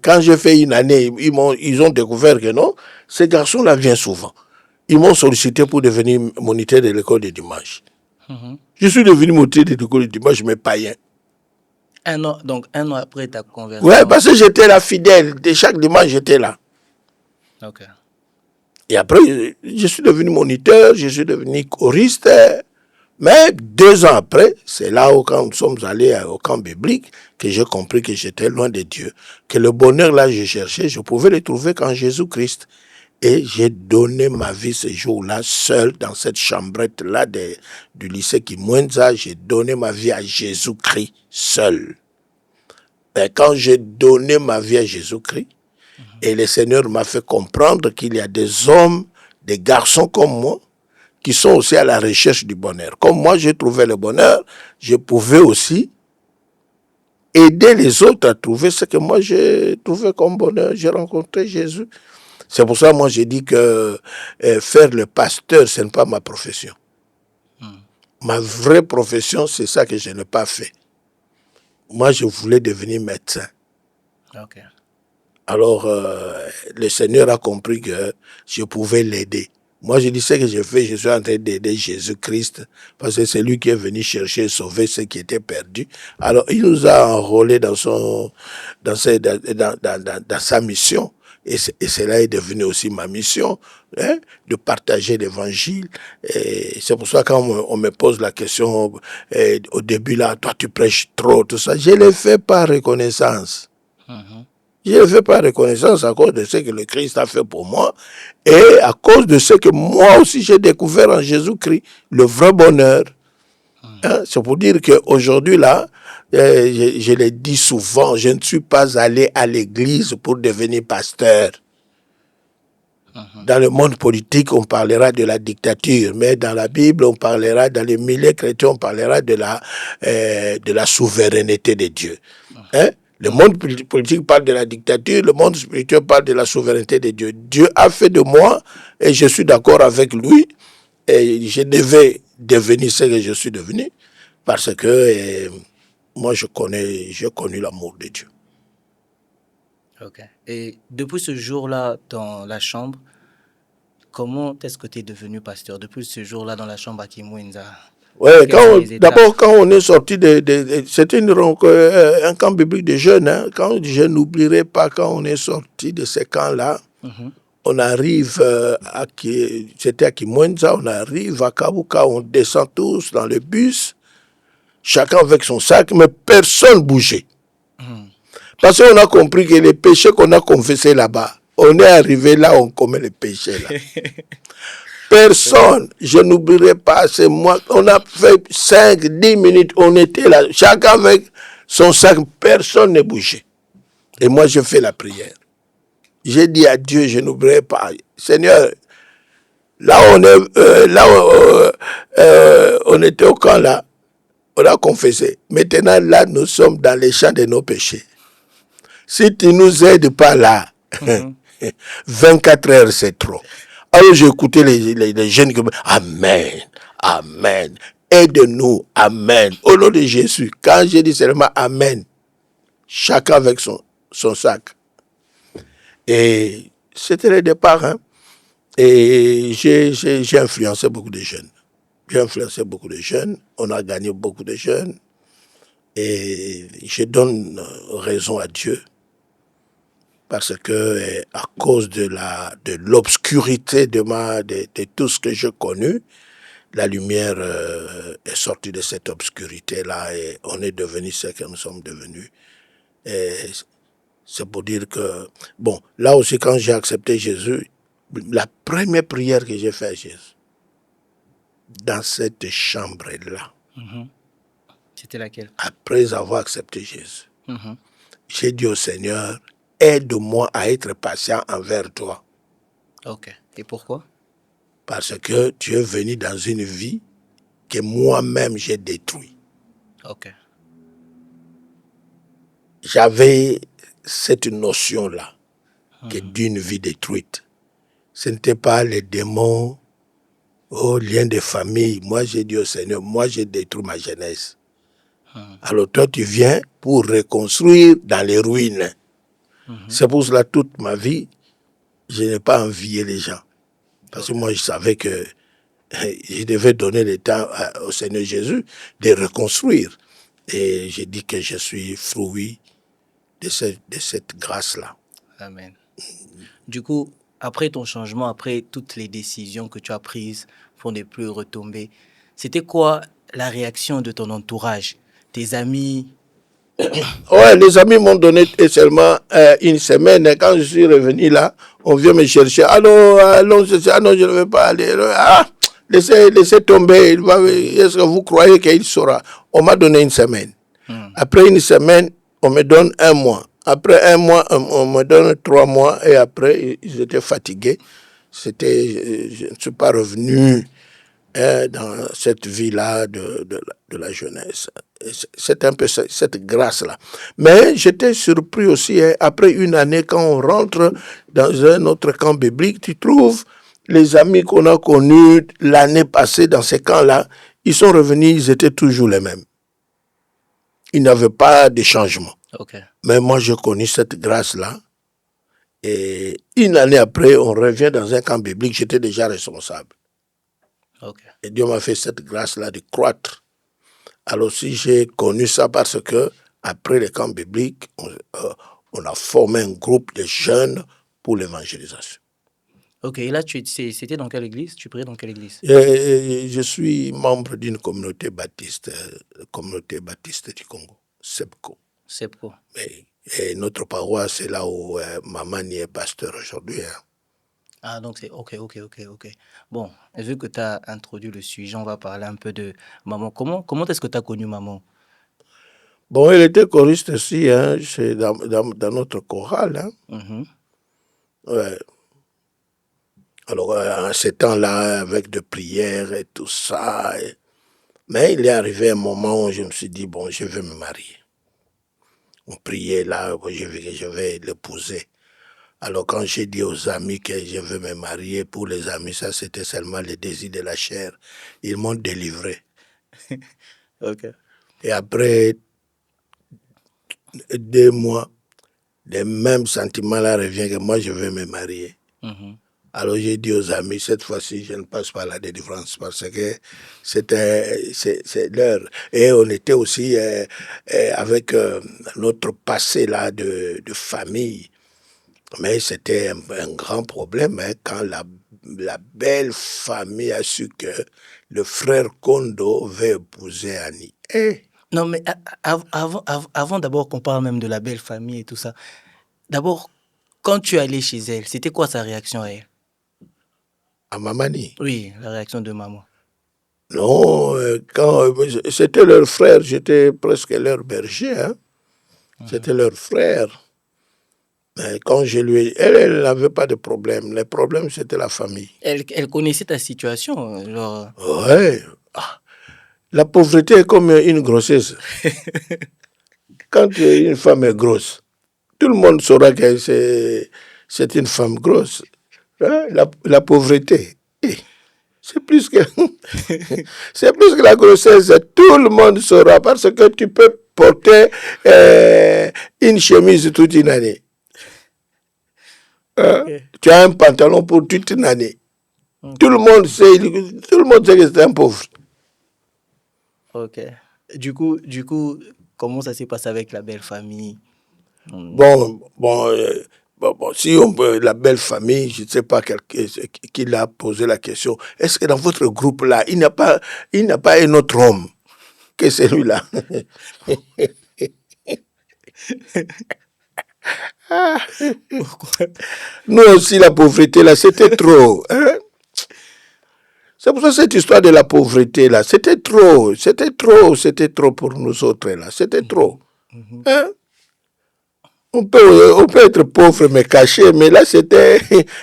Quand j'ai fait une année, ils ont découvert que non, ces garçons-là viennent souvent. Ils m'ont sollicité pour devenir moniteur de l'école de dimanche. Je suis devenu moniteur de l'école de dimanche, mais païen. Donc un an après ta conversion. Ouais, parce que j'étais là fidèle. De chaque dimanche, j'étais là. Ok. Et après, je suis devenu moniteur, je suis devenu choriste. Mais 2 ans après, c'est là où quand nous sommes allés au camp biblique que j'ai compris que j'étais loin de Dieu. Que le bonheur là, je cherchais, je pouvais le trouver qu'en Jésus-Christ. Et j'ai donné ma vie ce jour-là, seul, dans cette chambrette-là du lycée Kimwenza. J'ai donné ma vie à Jésus-Christ, seul. Et quand j'ai donné ma vie à Jésus-Christ, et le Seigneur m'a fait comprendre qu'il y a des hommes, des garçons comme moi, qui sont aussi à la recherche du bonheur. Comme moi, j'ai trouvé le bonheur, je pouvais aussi aider les autres à trouver ce que moi j'ai trouvé comme bonheur. J'ai rencontré Jésus. C'est pour ça, moi, j'ai dit que faire le pasteur, ce n'est pas ma profession. Ma vraie profession, c'est ça que je n'ai pas fait. Moi, je voulais devenir médecin. Ok. Alors, le Seigneur a compris que je pouvais l'aider. Moi, je dis ce que je fais, je suis en train d'aider Jésus-Christ, parce que c'est lui qui est venu chercher et sauver ceux qui étaient perdus. Alors, il nous a enrôlés dans sa mission. Et cela est devenu aussi ma mission, hein, de partager l'évangile. Et c'est pour ça que quand on me pose la question au début, là, toi tu prêches trop, tout ça, je l'ai fait par reconnaissance. Je ne le fais par reconnaissance à cause de ce que le Christ a fait pour moi et à cause de ce que moi aussi j'ai découvert en Jésus-Christ, le vrai bonheur. Hein? C'est pour dire qu'aujourd'hui, là, je l'ai dit souvent, je ne suis pas allé à l'église pour devenir pasteur. Dans le monde politique, on parlera de la dictature, mais dans la Bible, on parlera, dans les milieux chrétiens, on parlera de la souveraineté de Dieu. Hein? Le monde politique parle de la dictature, le monde spirituel parle de la souveraineté de Dieu. Dieu a fait de moi, et je suis d'accord avec lui, et je devais devenir ce que je suis devenu, parce que moi, j'ai connu l'amour de Dieu. Ok. Et depuis ce jour-là, dans la chambre, comment est-ce que tu es devenu pasteur? Depuis ce jour-là, dans la chambre à Kimwenza, Ouais, quelles sont les étapes? d'abord, quand on est sorti c'était un camp biblique de jeunes. Hein, quand je n'oublierai pas, quand on est sorti de ces camps-là, on arrive c'était à Kimwenza, on arrive à Kabuka, on descend tous dans le bus, chacun avec son sac, mais personne ne bougeait. Parce qu'on a compris que les péchés qu'on a confessés là-bas, on est arrivé là, on commet les péchés là. Personne, je n'oublierai pas, c'est moi, on a fait 5, 10 minutes, on était là, chacun avec son sac, personne ne bougeait. Et moi, je fais la prière. J'ai dit à Dieu, je n'oublierai pas, Seigneur, là on était au camp là, on a confessé. Maintenant, là, nous sommes dans les champs de nos péchés. Si tu nous aides pas là, 24 heures, c'est trop. Alors j'ai écouté les jeunes qui me disent Amen, Amen, aide-nous, Amen. Au nom de Jésus, quand j'ai dit seulement Amen, chacun avec son sac. Et c'était le départ. Hein. Et j'ai influencé beaucoup de jeunes. J'ai influencé beaucoup de jeunes. On a gagné beaucoup de jeunes. Et je donne raison à Dieu. Parce que à cause de l'obscurité de tout ce que j'ai connu, la lumière est sortie de cette obscurité-là et on est devenu ce que nous sommes devenus. Et c'est pour dire que, bon, là aussi quand j'ai accepté Jésus, la première prière que j'ai faite à Jésus, dans cette chambre-là, c'était laquelle? Après avoir accepté Jésus, j'ai dit au Seigneur, aide-moi à être patient envers toi. Ok. Et pourquoi? Parce que tu es venu dans une vie que moi-même j'ai détruite. Ok. J'avais cette notion-là, que d'une vie détruite. Ce n'était pas les démons, liens de famille. Moi, j'ai dit au Seigneur, moi, j'ai détruit ma jeunesse. Alors toi, tu viens pour reconstruire dans les ruines. C'est pour cela, toute ma vie, je n'ai pas envié les gens. Parce que moi, je savais que je devais donner le temps au Seigneur Jésus de reconstruire. Et j'ai dit que je suis fruit de cette grâce-là. Amen. Du coup, après ton changement, après toutes les décisions que tu as prises pour ne plus retomber, c'était quoi la réaction de ton entourage, tes amis, Ouais, les amis m'ont donné seulement une semaine. Et quand je suis revenu là, on vient me chercher. Allô, allô, ah non, je ne vais pas aller. Ah, laissez tomber. Est-ce que vous croyez qu'il saura? On m'a donné une semaine. Après une semaine, on me donne un mois. Après un mois, on me donne 3 mois. Et après, ils étaient fatigués. Je ne suis pas revenu dans cette vie-là de la jeunesse. C'est un peu cette grâce-là. Mais j'étais surpris aussi, hein, après une année, quand on rentre dans un autre camp biblique, tu trouves les amis qu'on a connus l'année passée dans ces camps-là, ils sont revenus, ils étaient toujours les mêmes. Il n'y avait pas de changement. Okay. Mais moi, j'ai connu cette grâce-là. Et une année après, on revient dans un camp biblique, j'étais déjà responsable. Okay. Et Dieu m'a fait cette grâce-là de croître. Alors si j'ai connu ça parce que après les camps bibliques, on a formé un groupe de jeunes pour l'évangélisation. Ok, et là, c'était dans quelle église? Tu priais dans quelle église? Je suis membre d'une communauté baptiste du Congo, SEPCO. SEPCO. Et notre paroisse, c'est là où Mamani est pasteur aujourd'hui. Hein. Ah, donc c'est ok. Bon, vu que tu as introduit le sujet, on va parler un peu de maman. Comment est-ce que tu as connu maman? Bon, elle était choriste aussi, hein, dans notre chorale. Hein. Mhm. Ouais. Alors, en ces temps-là, avec de prières et tout ça. Mais il est arrivé un moment où je me suis dit, bon, je vais me marier. On priait là, je vais l'épouser. Alors, quand j'ai dit aux amis que je veux me marier, pour les amis, ça c'était seulement le désir de la chair. Ils m'ont délivré. Ok. Et après 2 mois, les mêmes sentiments-là reviennent que moi, je veux me marier. Mhm. Alors j'ai dit aux amis, cette fois-ci, je ne passe pas la délivrance parce que c'est l'heure. Et on était aussi avec notre passé là de famille. Mais c'était un grand problème hein, quand la belle famille a su que le frère Kondo veut épouser Annie. Non, mais avant d'abord qu'on parle même de la belle famille et tout ça, d'abord, quand tu es allé chez elle, c'était quoi sa réaction à elle? À Mamani. Oui, la réaction de maman. Non, quand c'était leur frère, j'étais presque leur berger. Hein. C'était leur frère. Mais quand je lui ai... Elle n'avait pas de problème. Le problème, c'était la famille. Elle connaissait ta situation, genre... Ouais. Ah, la pauvreté est comme une grossesse. Quand une femme est grosse, tout le monde saura que c'est une femme grosse. Hein? La pauvreté, c'est plus que c'est plus que la grossesse. Tout le monde saura parce que tu peux porter une chemise toute une année. Ok. Tu as un pantalon pour toute une année. Tout le monde sait que c'est un pauvre. Ok. Du coup, comment ça s'est passé avec la belle famille? Bon, si on peut, la belle famille, je ne sais pas qui l'a posé la question. Est-ce que dans votre groupe-là, il n'y a pas un autre homme que celui-là? Pourquoi? Nous aussi, la pauvreté, là, c'était trop. Hein? C'est pour ça cette histoire de la pauvreté, là, c'était trop pour nous autres, là. C'était trop. Hein? On peut être pauvre mais caché, mais là, c'était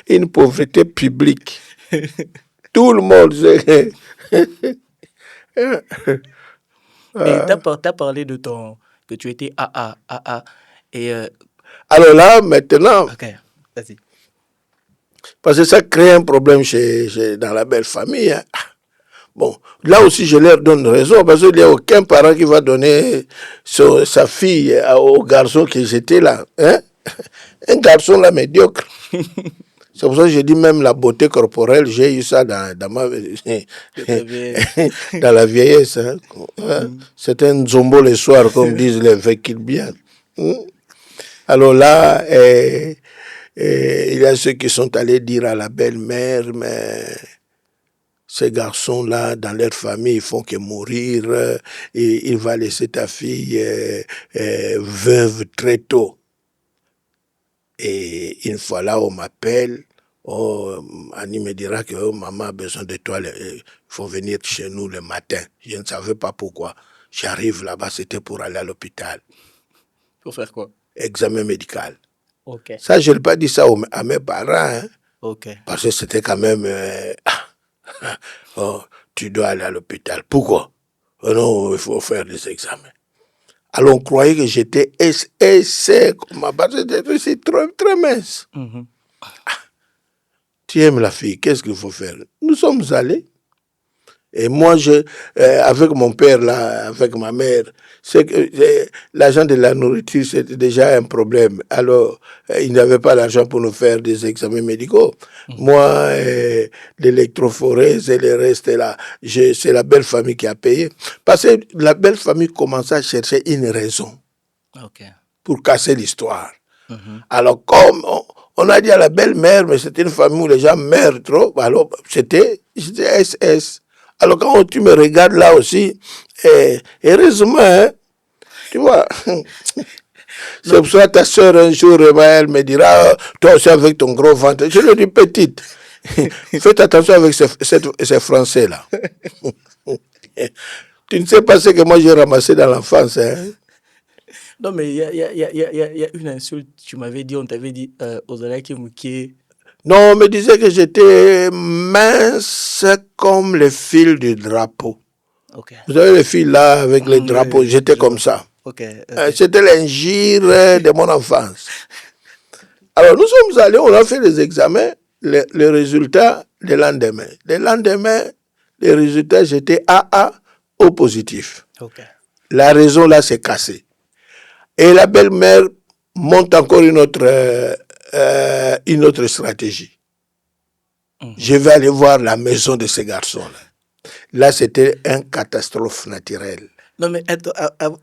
une pauvreté publique. Tout le monde sait. Mais t'as parlé de que tu étais AA, et... Alors là, maintenant, ok, vas-y. parce que ça crée un problème dans la belle famille. Hein. Bon, là aussi, je leur donne raison, parce qu'il n'y a aucun parent qui va donner sa fille au garçon qui était là. Hein? Un garçon là médiocre. C'est pour ça que je dis même la beauté corporelle, j'ai eu ça dans dans la vieillesse. Hein. C'est un zombo le soir, comme disent les véhicules bien. Alors là, il y a ceux qui sont allés dire à la belle-mère, mais ces garçons-là, dans leur famille, ils font que mourir, et il va laisser ta fille veuve très tôt. Et une fois là, on m'appelle, Annie me dira que maman a besoin de toi, il faut venir chez nous le matin. Je ne savais pas pourquoi. J'arrive là-bas, c'était pour aller à l'hôpital. Pour faire quoi? Examen médical. Ok. Ça, je n'ai pas dit ça à mes parents, hein, Ok. parce que c'était quand même... tu dois aller à l'hôpital. Pourquoi? Non, il faut faire des examens. Alors, on croyait que j'étais sec. Ma base était très, très mince. Mhm. Tu aimes la fille, qu'est-ce qu'il faut faire? Nous sommes allés. Et moi, avec mon père, là, avec ma mère, l'argent de la nourriture, c'était déjà un problème. Alors, ils n'avaient pas l'argent pour nous faire des examens médicaux. Moi, l'électrophorèse et le reste, là, c'est la belle famille qui a payé. Parce que la belle famille commençait à chercher une raison pour casser l'histoire. Alors, comme on a dit à la belle-mère, mais c'était une famille où les gens meurent trop, alors c'était SS. Alors quand tu me regardes là aussi, heureusement, hein, tu vois, c'est pour ça que ta soeur un jour, elle me dira, toi aussi avec ton gros ventre, je lui dis petite, faites attention avec ces Français-là. Tu ne sais pas ce que moi j'ai ramassé dans l'enfance, hein. Non, mais il y a une insulte, tu m'avais dit, on t'avait dit, Ozalaki Mouké. Non, on me disait que j'étais mince comme le fil du drapeau. Okay. Vous savez, les fils là, avec les drapeaux, j'étais comme ça. Okay. C'était l'injure de mon enfance. Alors, nous sommes allés, on a fait les examens, les résultats le lendemain. Le lendemain, les résultats, j'étais AA au positif. Okay. La raison là, c'est cassé. Et la belle-mère monte encore une autre stratégie. Je vais aller voir la maison de ces garçons-là. Là, c'était une catastrophe naturelle. Non, mais attends,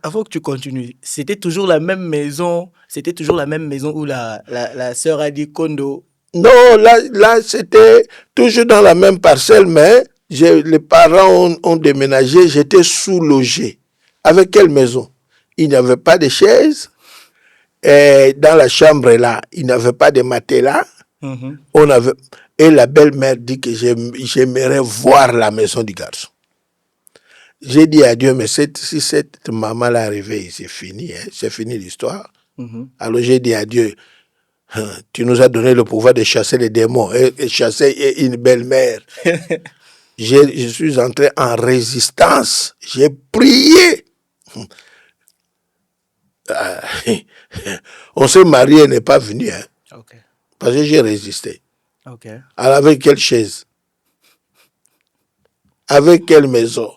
avant que tu continues, c'était toujours la même maison où la sœur a dit Kondo. Non, là c'était toujours dans la même parcelle, mais les parents ont déménagé, j'étais sous-logé. Avec quelle maison? Il n'y avait pas de chaise. Et dans la chambre là, il n'y avait pas de matelas. Et la belle-mère dit que j'aimerais voir la maison du garçon. J'ai dit à Dieu, mais si cette maman-là arrivée, c'est fini, hein, c'est fini l'histoire. Alors j'ai dit à Dieu, tu nous as donné le pouvoir de chasser les démons et chasser une belle-mère. Je suis entré en résistance. J'ai prié. On s'est marié, elle n'est pas venue. Hein, parce que j'ai résisté. Alors avec quelle chaise? Avec quelle maison?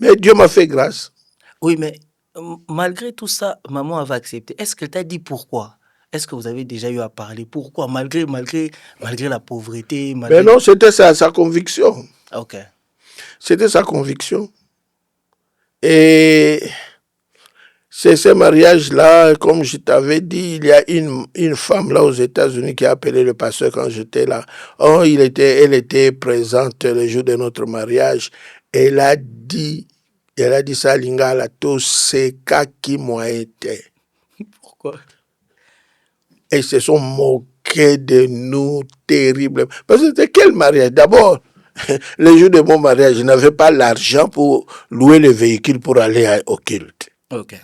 Mais Dieu m'a fait grâce. Oui, mais malgré tout ça, maman avait accepté. Est-ce qu'elle t'a dit pourquoi? Est-ce que vous avez déjà eu à parler? Pourquoi? Malgré la pauvreté. Mais non, c'était sa conviction. Ok. C'était sa conviction. Et c'est ce mariage-là, comme je t'avais dit, il y a une femme là aux États-Unis qui a appelé le pasteur quand j'étais là. Oh, elle était présente le jour de notre mariage. Elle a dit ça à Lingala, tout c'est qui moi été. Pourquoi? Et ils se sont moqués de nous terriblement. Parce que c'était quel mariage? D'abord, le jour de mon mariage, je n'avais pas l'argent pour louer le véhicule pour aller au culte. Ok.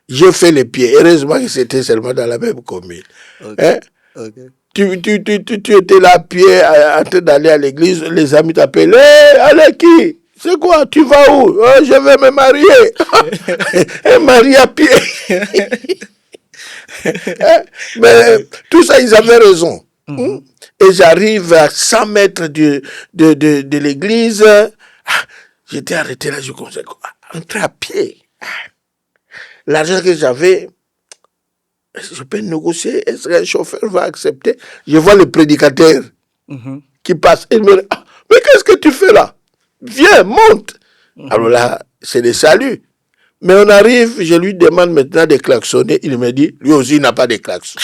J'ai fait les pieds. Heureusement que c'était seulement dans la même commune. Okay. Hein? Okay. Tu étais là à pied en train d'aller à l'église, les amis t'appellent. Hey, allez qui? C'est quoi? Tu vas où? Oh, je vais me marier. Et marier à pied. Mais tout ça, ils avaient raison. Et j'arrive à 100 mètres de l'église. J'étais arrêté là, je commençais à entrer à pied. L'argent que j'avais, je peux négocier. Est-ce qu'un chauffeur va accepter? Je vois le prédicateur qui passe. Il me dit, mais qu'est-ce que tu fais là? Viens, monte. Alors là, c'est le salut. Mais on arrive, je lui demande maintenant de klaxonner. Il me dit, lui aussi, il n'a pas de klaxon.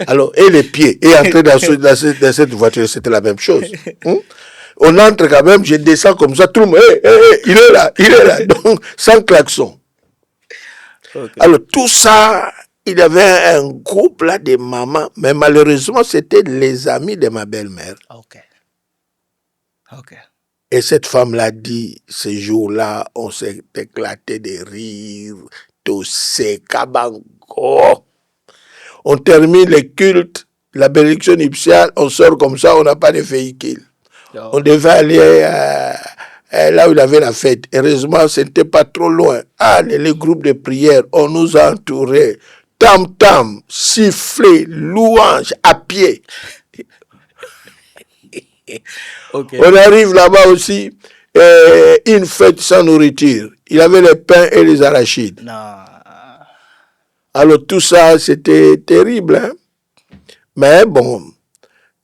Alors, et les pieds, et entrer dans cette voiture, c'était la même chose. On entre quand même, je descends comme ça, tout le monde, il est là, donc sans klaxon. Ok. Alors tout ça, il y avait un groupe là de mamans, mais malheureusement, c'était les amis de ma belle-mère. Ok. Ok. Et cette femme-là dit, ce jour-là, on s'est éclaté de rire, tossé, kabango. On termine les cultes, la bénédiction nuptiale, on sort comme ça, on n'a pas de véhicule. On devait aller là où il avait la fête. Heureusement, ce n'était pas trop loin. Ah, les groupes de prière, on nous a entourés. Tam-tam, sifflet, louange, à pied. Ok. On arrive là-bas aussi, une fête sans nourriture. Il avait les pains et les arachides. Non. Alors tout ça, c'était terrible. Hein? Mais bon,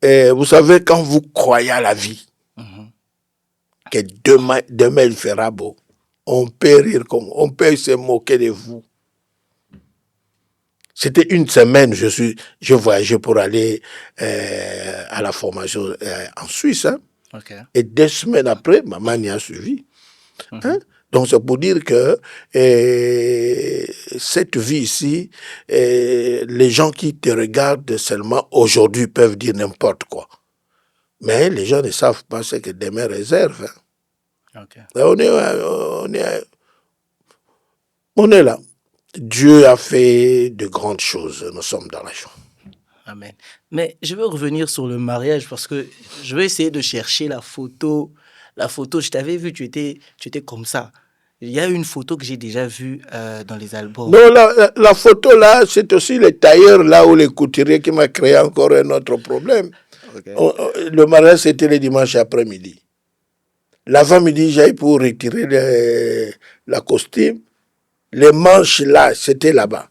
vous savez, quand vous croyez à la vie, que demain il fera beau, on peut rire comme, on peut se moquer de vous. C'était une semaine, je voyageais pour aller à la formation en Suisse. Hein? Ok. Et 2 semaines après, maman y a suivi. Hein? Donc c'est pour dire que cette vie ici, les gens qui te regardent seulement aujourd'hui peuvent dire n'importe quoi. Mais les gens ne savent pas ce que demain réserve. Hein? Ok. On est là. Dieu a fait de grandes choses. Nous sommes dans la joie. Amen. Mais je veux revenir sur le mariage parce que je vais essayer de chercher la photo. La photo, je t'avais vu, tu étais comme ça. Il y a une photo que j'ai déjà vue dans les albums. Non, la photo là, c'est aussi le tailleur là ou les couturiers qui m'a créé encore un autre problème. Okay. Le mariage, c'était le dimanche après-midi. L'avant-midi, j'allais pour retirer la costume. Les manches là, c'était là-bas.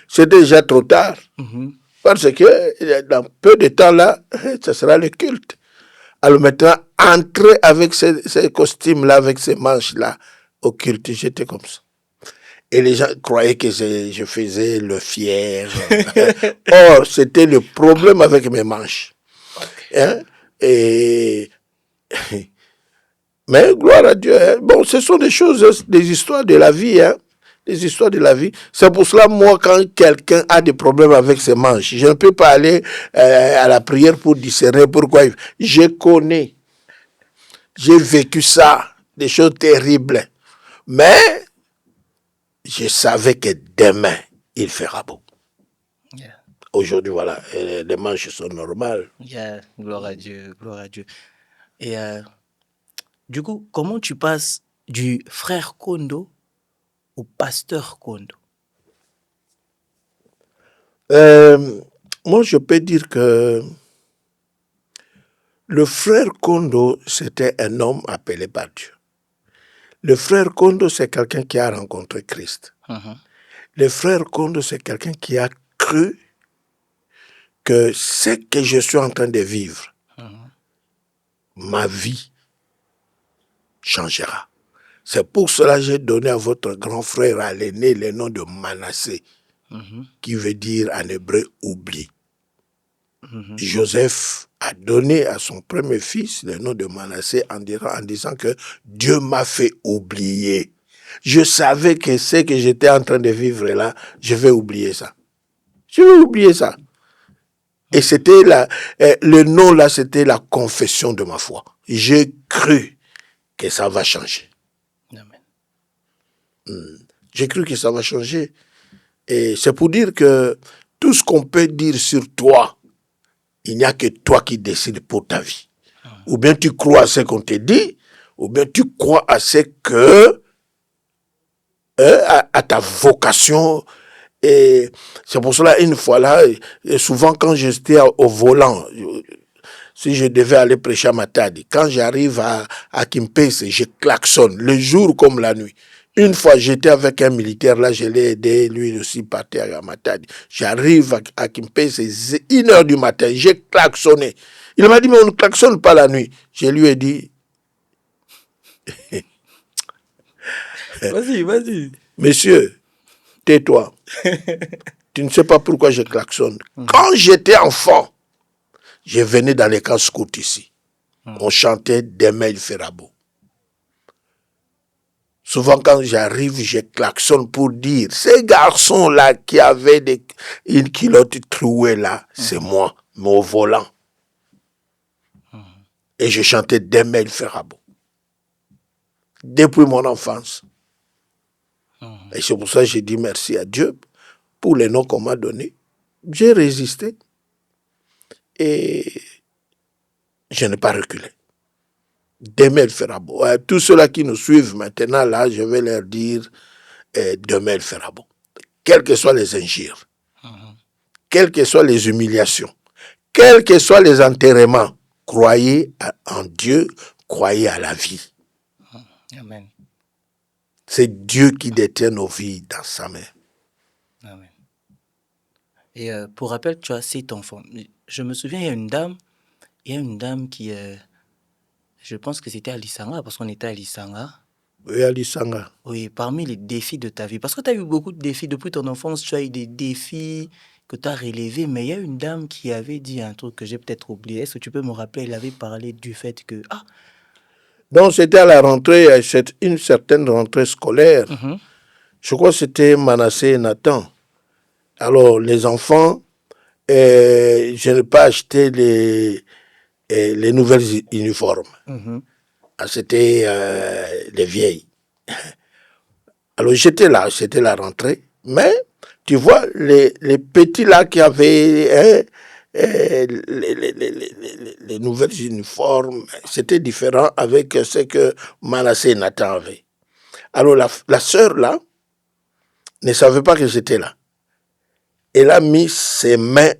C'était déjà trop tard. Parce que dans peu de temps là, ce sera le culte. Alors maintenant, entrer avec ces costumes-là, avec ces manches-là, au culte, j'étais comme ça. Et les gens croyaient que je faisais le fier. Or, c'était le problème avec mes manches. Okay. Hein? Mais gloire à Dieu. Hein? Bon, ce sont des choses, des histoires de la vie. Hein? Des histoires de la vie. C'est pour cela, moi, quand quelqu'un a des problèmes avec ses manches, je ne peux pas aller à la prière pour discerner pourquoi. Je connais. J'ai vécu ça, des choses terribles. Mais je savais que demain, il fera beau. Yeah. Aujourd'hui, voilà, les manches sont normales. Yeah. Gloire à Dieu, gloire à Dieu. Et du coup, comment tu passes du frère Kondo au pasteur Kondo? Moi, je peux dire que le frère Kondo, c'était un homme appelé par Dieu. Le frère Kondo, c'est quelqu'un qui a rencontré Christ. Le frère Kondo, c'est quelqu'un qui a cru que ce que je suis en train de vivre, ma vie changera. C'est pour cela que j'ai donné à votre grand frère, à l'aîné, le nom de Manassé, qui veut dire en hébreu oubli. Joseph a donné à son premier fils le nom de Manassé en disant que Dieu m'a fait oublier. Je savais que ce que j'étais en train de vivre là, je vais oublier ça. Je vais oublier ça. Et c'était le nom là, c'était la confession de ma foi. J'ai cru que ça va changer. Amen. J'ai cru que ça va changer. Et c'est pour dire que tout ce qu'on peut dire sur toi, il n'y a que toi qui décides pour ta vie. Ou bien tu crois à ce qu'on te dit, ou bien tu crois à ce que, à ta vocation. Et c'est pour cela, une fois là, et souvent quand j'étais au volant, si je devais aller prêcher à Matadi, quand j'arrive à Kimpese, je klaxonne, le jour comme la nuit. Une fois, j'étais avec un militaire, là, je l'ai aidé, lui aussi partait à Matadi. J'arrive à Kimpese, c'est 1h du matin, j'ai klaxonné. Il m'a dit, mais on ne klaxonne pas la nuit. Je lui ai dit, vas-y. Monsieur, tais-toi. Tu ne sais pas pourquoi je klaxonne. Quand j'étais enfant, je venais dans les camps scouts ici. On chantait Demain il fera beau. Souvent, quand j'arrive, je klaxonne pour dire, ces garçons-là qui avaient une culotte trouée là, c'est moi, mais au volant. Et je chantais Demain il fera beau. Depuis mon enfance. Et c'est pour ça que j'ai dit merci à Dieu pour les noms qu'on m'a donnés. J'ai résisté. Et je n'ai pas reculé. Demain il fera beau. Tous ceux-là qui nous suivent maintenant, là, je vais leur dire, demain il fera beau. Quelles que soient les injures, quelles que soient les humiliations, quels que soient les enterrements, croyez en Dieu, croyez à la vie. Amen. C'est Dieu qui détient nos vies dans sa main. Amen. Et pour rappel, tu as 7 enfants. Je me souviens, il y a une dame qui, je pense que c'était à Lisanga, parce qu'on était à Lisanga. Oui, à Lisanga. Oui, parmi les défis de ta vie, parce que tu as eu beaucoup de défis depuis ton enfance, tu as eu des défis que tu as relevés, mais il y a une dame qui avait dit un truc que j'ai peut-être oublié. Est-ce que tu peux me rappeler? Elle avait parlé du fait que... Ah, Donc, c'était à la rentrée, une certaine rentrée scolaire. Je crois que c'était Manassé et Nathan. Alors, les enfants, je n'ai pas acheté les nouvelles uniformes. C'était les vieilles. Alors, j'étais là, c'était la rentrée. Mais, tu vois, les petits là qui avaient les nouvelles uniformes, c'était différent avec ce que Manassé et Nathan avaient. Alors, la sœur là ne savait pas que j'étais là. Elle a mis ses mains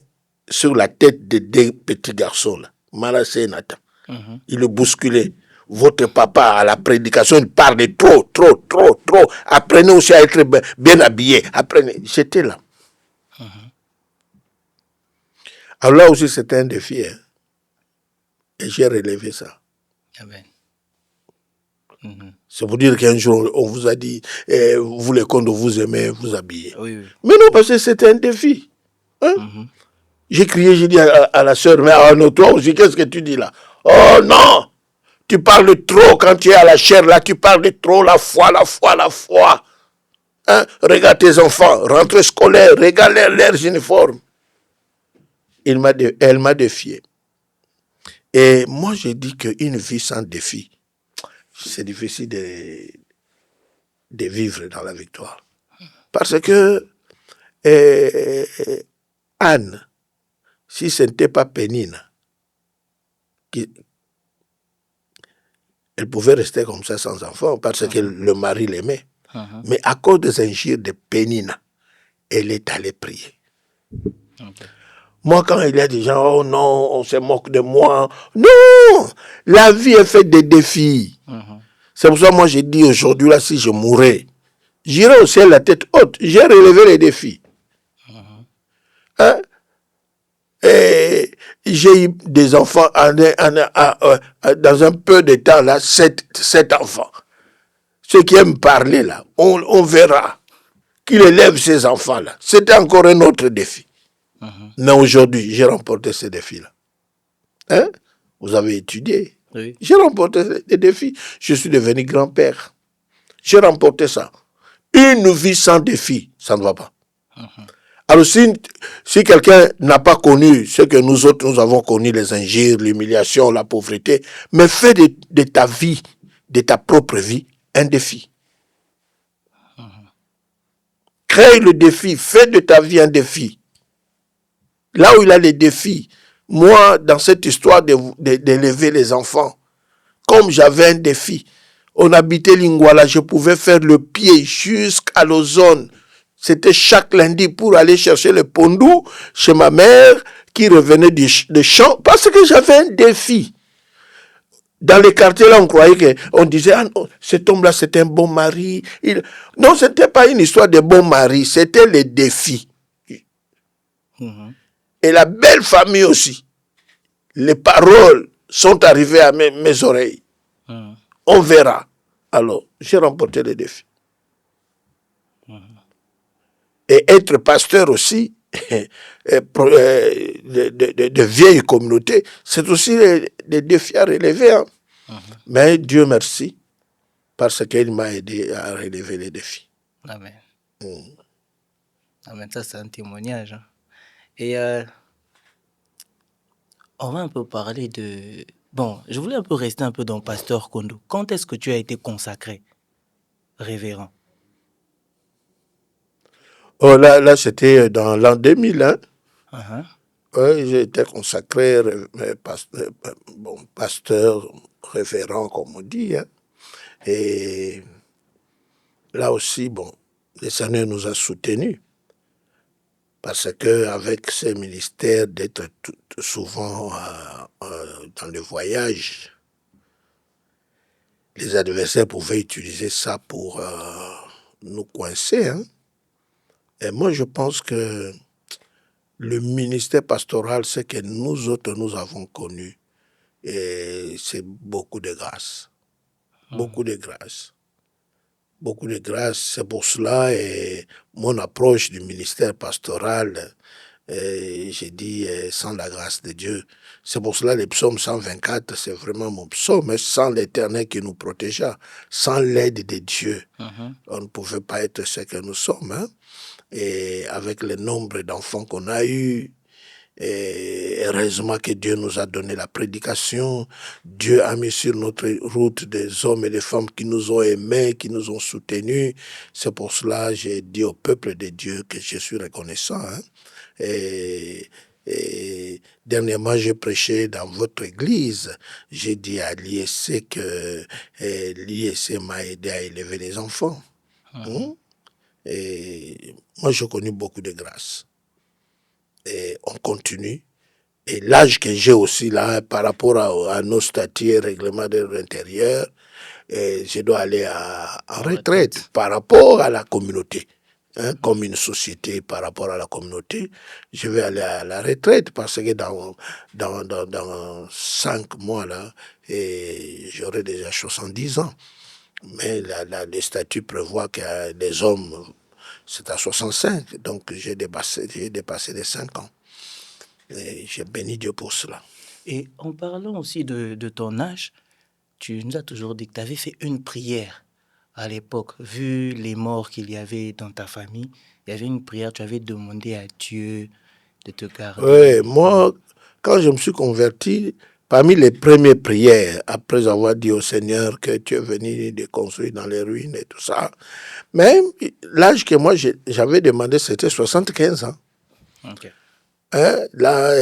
sur la tête des 2 petits garçons là, Manassé et Nathan. Il le bousculait. Votre papa, à la prédication, il parle de trop. Apprenez aussi à être bien habillé. Apprenez. J'étais là. Alors là aussi, c'était un défi. Hein. Et j'ai relevé ça. Amen. C'est pour dire qu'un jour, on vous a dit, vous les contes, vous aimez vous habiller. Oui. Mais non, parce que c'était un défi. Hein? J'ai crié, j'ai dit à la sœur, mais non, toi aussi, qu'est-ce que tu dis là? Oh non! Tu parles trop quand tu es à la chair, là, tu parles trop, la foi. Hein? Regarde tes enfants, rentrée scolaire, regarde leurs uniformes. Elle m'a défié. Et moi, j'ai dit qu'une vie sans défi, c'est difficile de vivre dans la victoire. Parce que Anne, si ce n'était pas Pénina, elle pouvait rester comme ça sans enfant parce que le mari l'aimait. Mais à cause des injures de Pénina, elle est allée prier. Moi, quand il y a des gens, oh non, on se moque de moi. Non! La vie est faite de défis. C'est pour ça que moi, j'ai dit aujourd'hui, là, si je mourais, j'irai au ciel la tête haute. J'ai relevé les défis. Hein? Et j'ai eu des enfants dans un peu de temps, là, 7 enfants. Ceux qui aiment parler, là, on verra qu'il élève ces enfants-là. C'était encore un autre défi. Mais aujourd'hui, j'ai remporté ces défis-là. Hein? Vous avez étudié. Oui. J'ai remporté des défis. Je suis devenu grand-père. J'ai remporté ça. Une vie sans défi, ça ne va pas. Alors si quelqu'un n'a pas connu ce que nous autres, nous avons connu, les injures, l'humiliation, la pauvreté, mais fais de ta vie, de ta propre vie, un défi. Crée le défi, fais de ta vie un défi. Là où il y a les défis, moi, dans cette histoire d'élever les enfants, comme j'avais un défi, on habitait Lingwala, je pouvais faire le pied jusqu'à l'ozone. C'était chaque lundi pour aller chercher le pondou chez ma mère qui revenait de champ parce que j'avais un défi. Dans les quartiers, là, on croyait qu'on disait, ah non, cet homme-là, c'est un bon mari. Non, ce n'était pas une histoire de bon mari, c'était les défis. Et la belle famille aussi. Les paroles sont arrivées à mes oreilles. On verra. Alors, j'ai remporté les défis. Et être pasteur aussi, de vieilles communautés, c'est aussi des défis à relever. Hein. Mais Dieu merci, parce qu'il m'a aidé à relever les défis. Amen. Amen, ça c'est un témoignage. Hein. Et on va un peu parler de... Bon, je voulais un peu rester un peu dans Pasteur Kondo. Quand est-ce que tu as été consacré, révérend? Oh, là c'était dans l'an 2000. Hein. Oui, j'ai été consacré pasteur, révérend, comme on dit. Hein. Et là aussi, le Seigneur nous a soutenus. Parce qu'avec ces ministères, d'être souvent dans le voyage, les adversaires pouvaient utiliser ça pour nous coincer. Hein. Et moi, je pense que le ministère pastoral, ce que nous autres, nous avons connu, et c'est beaucoup de grâce. Beaucoup de grâce. Beaucoup de grâce. C'est pour cela, et mon approche du ministère pastoral, j'ai dit sans la grâce de Dieu. C'est pour cela le psaume 124, c'est vraiment mon psaume. Sans l'Éternel qui nous protégea, sans l'aide de Dieu, on ne pouvait pas être ce que nous sommes. Hein. Et avec le nombre d'enfants qu'on a eu, et heureusement que Dieu nous a donné la prédication. Dieu a mis sur notre route des hommes et des femmes qui nous ont aimés, qui nous ont soutenus. C'est pour cela que j'ai dit au peuple de Dieu que je suis reconnaissant. Hein. Et dernièrement, j'ai prêché dans votre église. J'ai dit à l'ISC que l'ISC m'a aidé à élever les enfants. Et moi, j'ai connu beaucoup de grâce. Et on continue. Et l'âge que j'ai aussi là, par rapport à nos statuts et règlements de l'intérieur, je dois aller en retraite par rapport à la communauté. Hein, comme une société par rapport à la communauté, je vais aller à la retraite parce que dans 5 mois, là, j'aurai déjà 70 ans. Mais les statuts prévoient que les hommes, c'est à 65. Donc j'ai dépassé les 5 ans. Et j'ai béni Dieu pour cela. Et en parlant aussi de ton âge, tu nous as toujours dit que tu avais fait une prière à l'époque. Vu les morts qu'il y avait dans ta famille, il y avait une prière, tu avais demandé à Dieu de te garder. Oui, moi, quand je me suis converti, parmi les premières prières, après avoir dit au Seigneur que tu es venu de construire dans les ruines et tout ça, même l'âge que moi j'avais demandé, c'était 75 ans. Okay. Hein, là,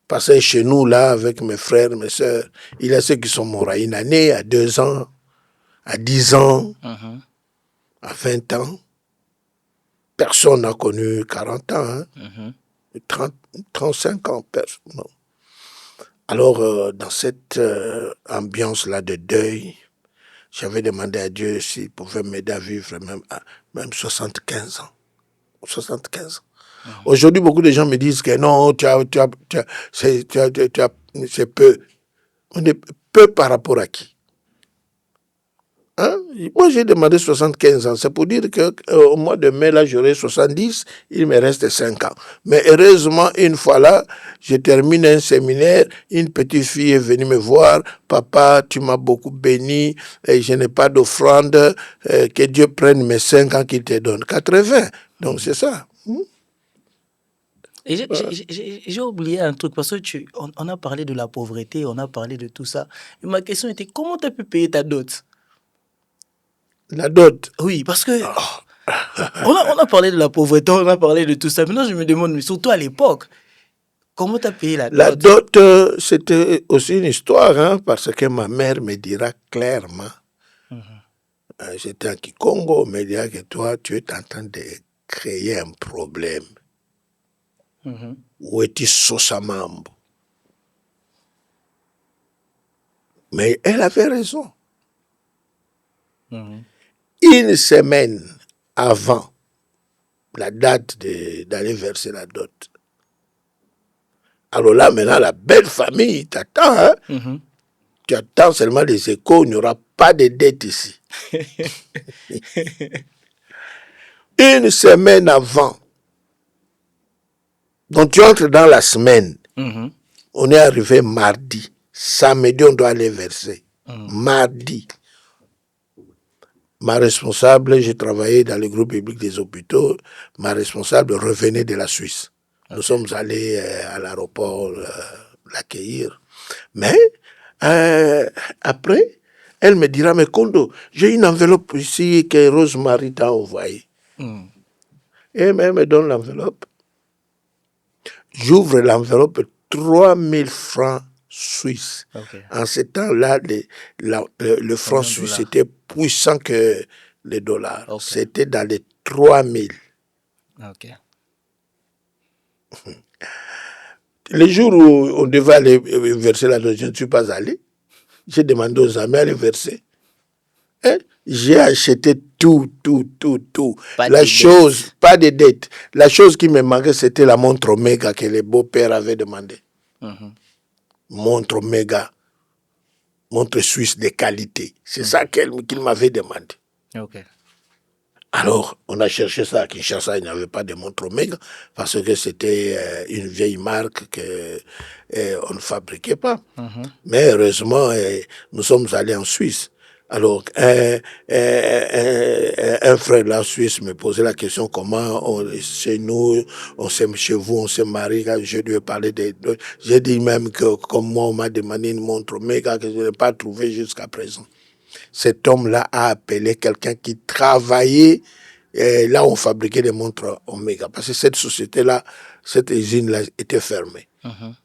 passer chez nous, là, avec mes frères, mes soeurs, il y a ceux qui sont morts à une année, à 2 ans, à 10 ans, à 20 ans. Personne n'a connu 40 ans, hein. 35 ans, personne. Alors, dans cette ambiance-là de deuil, j'avais demandé à Dieu s'il pouvait m'aider à vivre même 75 ans. 75 ans. Aujourd'hui, beaucoup de gens me disent que non, c'est peu. On est peu par rapport à qui? Hein? Moi, j'ai demandé 75 ans. C'est pour dire qu'au mois de mai, là, j'aurai 70. Il me reste 5 ans. Mais heureusement, une fois là, je termine un séminaire. Une petite fille est venue me voir. Papa, tu m'as beaucoup béni. Et je n'ai pas d'offrande. Que Dieu prenne mes 5 ans qu'il te donne. 80. Donc, c'est ça. Et j'ai oublié un truc, parce que on a parlé de la pauvreté, on a parlé de tout ça. Et ma question était, comment tu as pu payer ta dot? La dot? Oui, parce que on a parlé de la pauvreté, on a parlé de tout ça. Maintenant, je me demande, mais surtout à l'époque, comment tu as payé la dot? La dot, c'était aussi une histoire, hein, parce que ma mère me dira clairement, j'étais à Kikongo, me dira que toi, tu es en train de créer un problème. Où est-il Sosamambo? Mais elle avait raison. Une semaine avant la date d'aller verser la dot. Alors là, maintenant, la belle famille t'attend. Hein? Tu attends seulement les échos, il n'y aura pas de dette ici. Une semaine avant Donc tu entres dans la semaine. Mhm. On est arrivé mardi. Samedi, on doit aller verser. Mardi. Ma responsable, j'ai travaillé dans le groupe public des hôpitaux. Ma responsable revenait de la Suisse. Nous Ok. sommes allés à l'aéroport l'accueillir. Mais après, elle me dira, mais Kondo, j'ai une enveloppe ici que Rosemary t'a envoyée. Mm. Et elle me donne l'enveloppe. J'ouvre l'enveloppe, 3000 francs suisses. Ok. En ce temps-là, le franc Combien de suisse dollars? était puissant que les dollars. Ok. C'était dans les 3000. Ok. Les jours où on devait aller verser l'argent, je ne suis pas allé. J'ai demandé aux amis d'aller verser. Hein? J'ai acheté tout. Pas La de chose, dette. pas de dette. La chose qui me manquait, c'était la montre Omega que les beaux-pères avaient demandé. Mhm. Montre Omega, montre suisse de qualité. C'est ça qu'il m'avait demandé. Ok. Alors, on a cherché ça à Kinshasa, il n'y avait pas de montre Omega, parce que c'était une vieille marque qu'on ne fabriquait pas. Mhm. Mais heureusement, nous sommes allés en Suisse. Alors, un frère de la Suisse me posait la question comment chez nous, chez vous, on s'est marié. Je lui ai parlé j'ai dit même que, comme moi, on m'a demandé une montre Omega que je n'ai pas trouvée jusqu'à présent. Cet homme-là a appelé quelqu'un qui travaillait là où on fabriquait des montres Omega. Parce que cette société-là, cette usine-là était fermée. Mhm.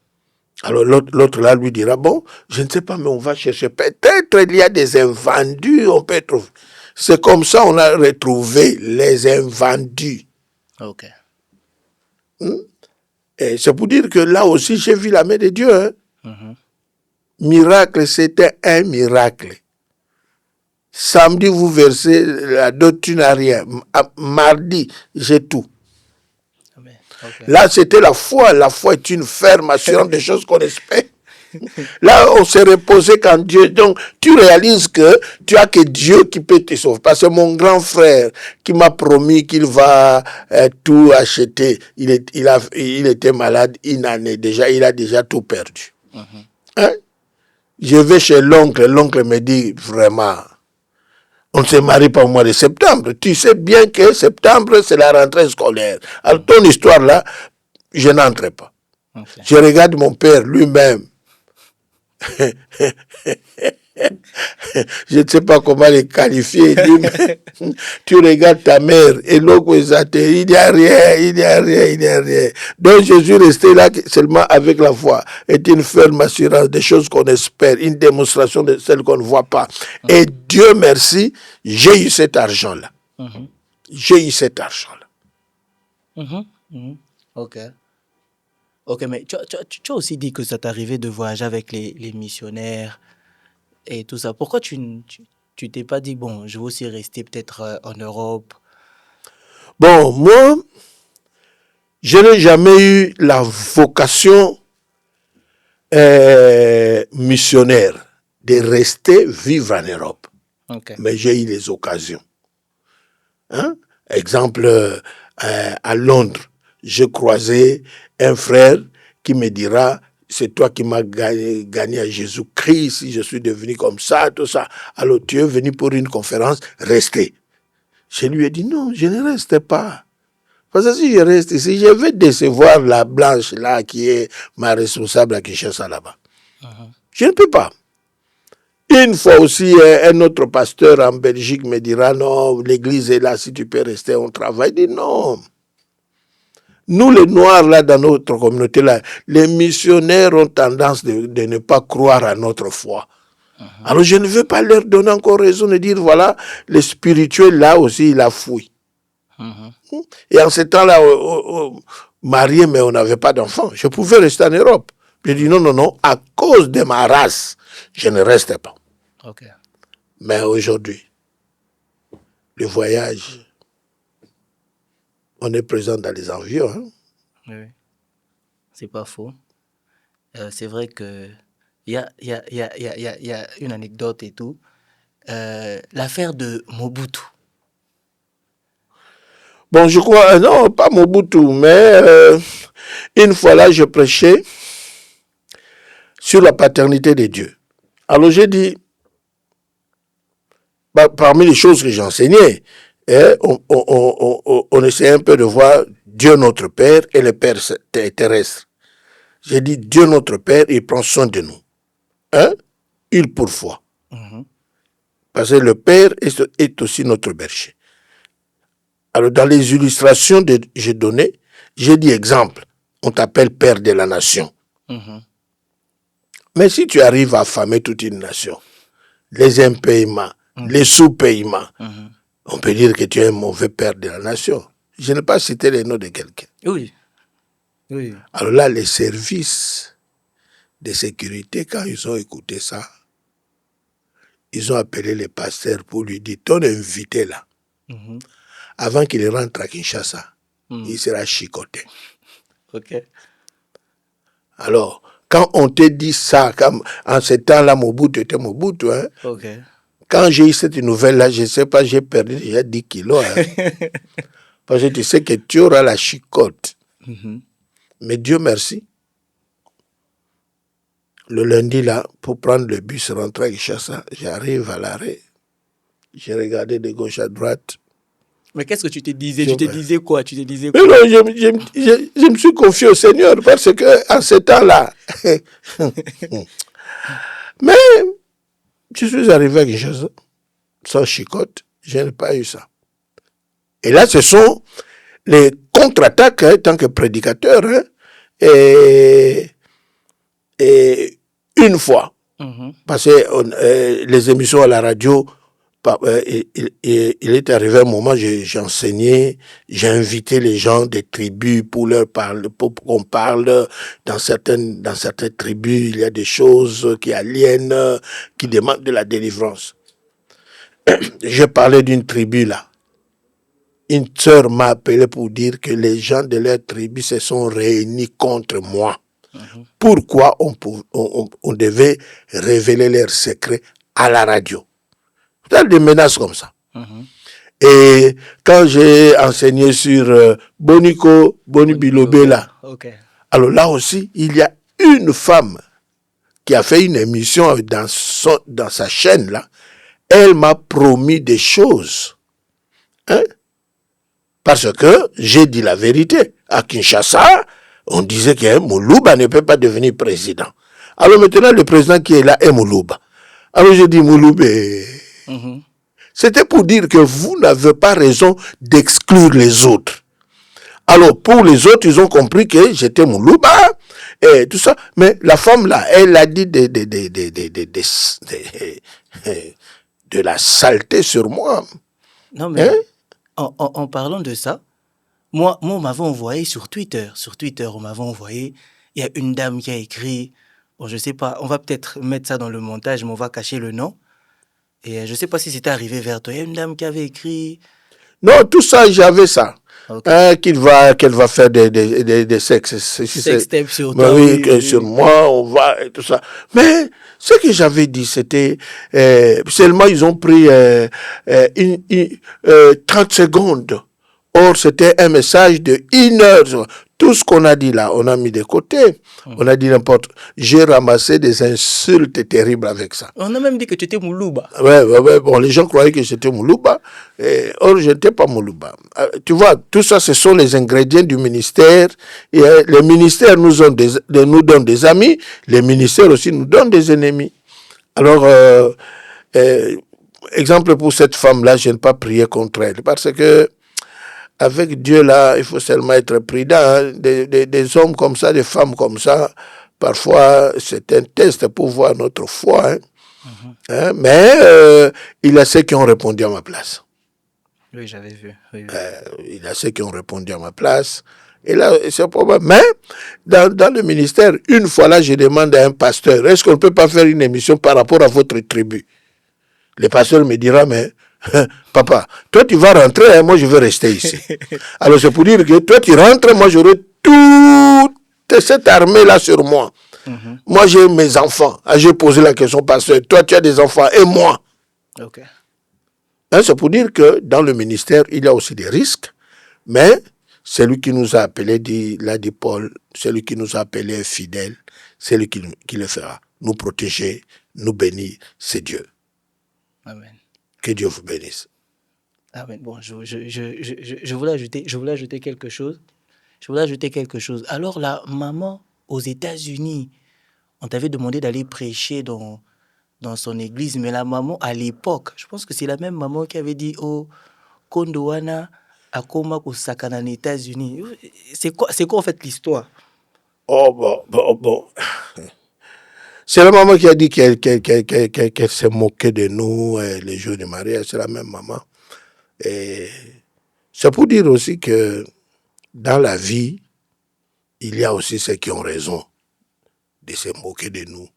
Alors l'autre là lui dira, bon, je ne sais pas, mais on va chercher. Peut-être il y a des invendus, on peut trouver. C'est comme ça on a retrouvé les invendus. Ok. Et c'est pour dire que là aussi, j'ai vu la main de Dieu. Hein. Mhm. Miracle, c'était un miracle. Samedi, vous versez la dot, tu n'as rien. Mardi, j'ai tout. Amen. Ok. Là, c'était la foi. La foi est une ferme assurance des choses qu'on espère. Là, on s'est reposé quand Dieu. Donc, tu réalises que tu as que Dieu qui peut te sauver. Parce que mon grand frère qui m'a promis qu'il va tout acheter, il était malade il a déjà tout perdu. Mhm. Hein? Je vais chez l'oncle. L'oncle me dit vraiment, on ne se marie pas au mois de septembre. Tu sais bien que septembre, c'est la rentrée scolaire. Alors, ton histoire là, je n'entre pas. Ok. Je regarde mon père lui-même. Je ne sais pas comment les qualifier. Tu regardes ta mère et l'autre, il n'y a rien. Donc Jésus restait là seulement avec la foi. Est une ferme assurance des choses qu'on espère, une démonstration de celles qu'on ne voit pas. Et Dieu merci, j'ai eu cet argent-là. Mhm. J'ai eu cet argent-là. Mhm. Mhm. Ok. Ok, mais tu as aussi dit que ça t'arrivait de voyager avec les missionnaires et tout ça. Pourquoi tu t'es pas dit, bon, je vais aussi rester peut-être en Europe? Bon, moi, je n'ai jamais eu la vocation missionnaire de rester vivre en Europe. Ok. Mais j'ai eu les occasions. Hein? Exemple, à Londres, j'ai croisé un frère qui me dira, c'est toi qui m'as gagné à Jésus-Christ, si je suis devenu comme ça, tout ça. Alors tu es venu pour une conférence, restez. Je lui ai dit, non, je ne reste pas. Parce que si je reste ici, je vais décevoir la blanche là qui est ma responsable à Kinshasa là-bas. Mhm. Je ne peux pas. Une fois aussi, un autre pasteur en Belgique me dira, non, l'église est là, si tu peux rester, on travaille. Je dis non. Nous, les Noirs, là, dans notre communauté, là, les missionnaires ont tendance de ne pas croire à notre foi. Alors, je ne veux pas leur donner encore raison de dire, voilà, le spirituel, là aussi, il a fouillé. Mhm. Et en ce temps-là, marié, mais on n'avait pas d'enfants. Je pouvais rester en Europe. Je dis non, à cause de ma race, je ne reste pas. Ok. Mais aujourd'hui, le voyage, on est présent dans les environs. Hein? Oui, oui. C'est pas faux. C'est vrai que il y a une anecdote et tout. L'affaire de Mobutu. Bon, je crois, non, pas Mobutu, mais une fois là, je prêchais sur la paternité de Dieu. Alors j'ai dit, parmi les choses que j'enseignais, on essaie un peu de voir Dieu notre Père et le Père terrestre. J'ai dit, Dieu notre Père, il prend soin de nous. Hein? Il pourvoit. Parce que le Père est aussi notre berger. Alors, dans les illustrations que j'ai données, j'ai dit exemple, on t'appelle Père de la nation. Mais si tu arrives à affamer toute une nation, les impayements, les sous-paiements, on peut dire que tu es un mauvais Père de la nation. Je n'ai pas cité les noms de quelqu'un. Oui. Oui. Alors là, les services de sécurité, quand ils ont écouté ça, ils ont appelé les pasteurs pour lui dire, ton invité là, avant qu'il rentre à Kinshasa, il sera chicoté. Ok. Alors, quand on te dit ça, comme en ce temps-là, Mobutu était Mobutu, hein, Ok. quand j'ai eu cette nouvelle-là, je ne sais pas, j'ai perdu déjà 10 kilos. Hein, parce que tu sais que tu auras la chicote. Mais Dieu merci. Le lundi, là, pour prendre le bus, rentrer à Kinshasa, j'arrive à l'arrêt. J'ai regardé de gauche à droite. Mais qu'est-ce que tu te disais? Tu te disais quoi? Tu te disais quoi? Mais non, je me suis confié au Seigneur parce que en ce temps-là, mais je suis arrivé à Kinshasa sans chicote, je n'ai pas eu ça. Et là, ce sont les contre-attaques, hein, tant que prédicateur, hein, et une fois, parce que les émissions à la radio, il est arrivé un moment, j'enseignais, j'ai invité les gens des tribus pour leur parler, pour qu'on parle dans certaines tribus, il y a des choses qui aliènent, qui demandent de la délivrance. J'ai parlé d'une tribu là. Une sœur m'a appelé pour dire que les gens de leur tribu se sont réunis contre moi. Pourquoi on devait révéler leurs secrets à la radio? Il y a des menaces comme ça. Et quand j'ai enseigné sur Boni Bilobé là, alors là aussi, il y a une femme qui a fait une émission dans sa chaîne là. Elle m'a promis des choses. Hein? Parce que j'ai dit la vérité. À Kinshasa, on disait que Moulouba ne peut pas devenir président. Alors maintenant, le président qui est là est Moulouba. Alors j'ai dit, Mouloubé, c'était pour dire que vous n'avez pas raison d'exclure les autres. Alors pour les autres, ils ont compris que j'étais Moulouba et tout ça. Mais la femme là, elle a dit de la saleté sur moi. Non mais, en parlant de ça, moi, on m'avait envoyé sur Twitter. Sur Twitter, on m'avait envoyé, il y a une dame qui a écrit, bon, je sais pas, on va peut-être mettre ça dans le montage, mais on va cacher le nom. Et je sais pas si c'était arrivé vers toi. Il y a une dame qui avait écrit... Non, tout ça, j'avais ça. Okay. Qu'elle va faire des sextapes sur toi. Oui, sur moi, on va, et tout ça. Mais ce que j'avais dit, c'était, seulement ils ont pris 30 secondes. Or, c'était un message de 1 heure. Tout ce qu'on a dit là, on a mis de côté. On a dit n'importe. J'ai ramassé des insultes terribles avec ça. On a même dit que tu étais Moulouba. Ouais. Bon, les gens croyaient que j'étais Moulouba. Or, je n'étais pas Moulouba. Tu vois, tout ça, ce sont les ingrédients du ministère. Et les ministères nous donnent des amis. Les ministères aussi nous donnent des ennemis. Alors, exemple pour cette femme-là, je n'ai pas prié contre elle. Parce que avec Dieu, là, il faut seulement être prudent. Hein. Des hommes comme ça, des femmes comme ça, parfois, c'est un test pour voir notre foi. Hein. Hein? Mais il y a ceux qui ont répondu à ma place. Oui, j'avais vu. Oui. Il y a ceux qui ont répondu à ma place. Et là, c'est probable. Mais dans le ministère, une fois là, je demande à un pasteur, est-ce qu'on ne peut pas faire une émission par rapport à votre tribu? Le pasteur me dira, mais... Papa, toi tu vas rentrer, hein, moi je vais rester ici. Alors c'est pour dire que toi tu rentres, moi j'aurai toute cette armée-là sur moi. Moi j'ai mes enfants. J'ai posé la question, pasteur, toi tu as des enfants et moi. Okay. Hein, c'est pour dire que dans le ministère, il y a aussi des risques. Mais celui qui nous a appelés, l'a dit Paul, celui qui nous a appelés fidèles, c'est lui qui le fera. Nous protéger, nous bénir, c'est Dieu. Amen. Que Dieu vous bénisse. Amen. Bon, je voulais ajouter quelque chose. Je voulais ajouter quelque chose. Alors, la maman aux États-Unis, on t'avait demandé d'aller prêcher dans son église, mais la maman à l'époque, je pense que c'est la même maman qui avait dit oh Kondoana Akoma Kosakana aux États-Unis. C'est quoi en fait l'histoire? Oh, bon. C'est la maman qui a dit qu'elle s'est moquée de nous les jours du mariage. C'est la même maman. Et c'est pour dire aussi que dans la vie, il y a aussi ceux qui ont raison de se moquer de nous.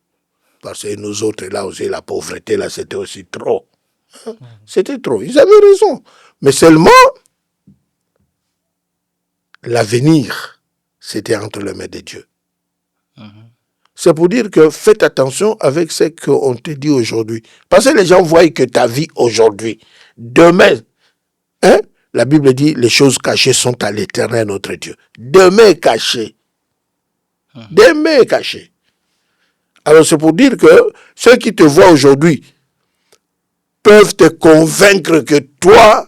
Parce que nous autres, là aussi, la pauvreté, là, c'était aussi trop. C'était trop. Ils avaient raison. Mais seulement, l'avenir, c'était entre les mains de Dieu. C'est pour dire que faites attention avec ce qu'on te dit aujourd'hui. Parce que les gens voient que ta vie aujourd'hui, demain, hein, la Bible dit les choses cachées sont à l'Éternel notre Dieu. Demain est caché. Demain est caché. Alors c'est pour dire que ceux qui te voient aujourd'hui peuvent te convaincre que toi,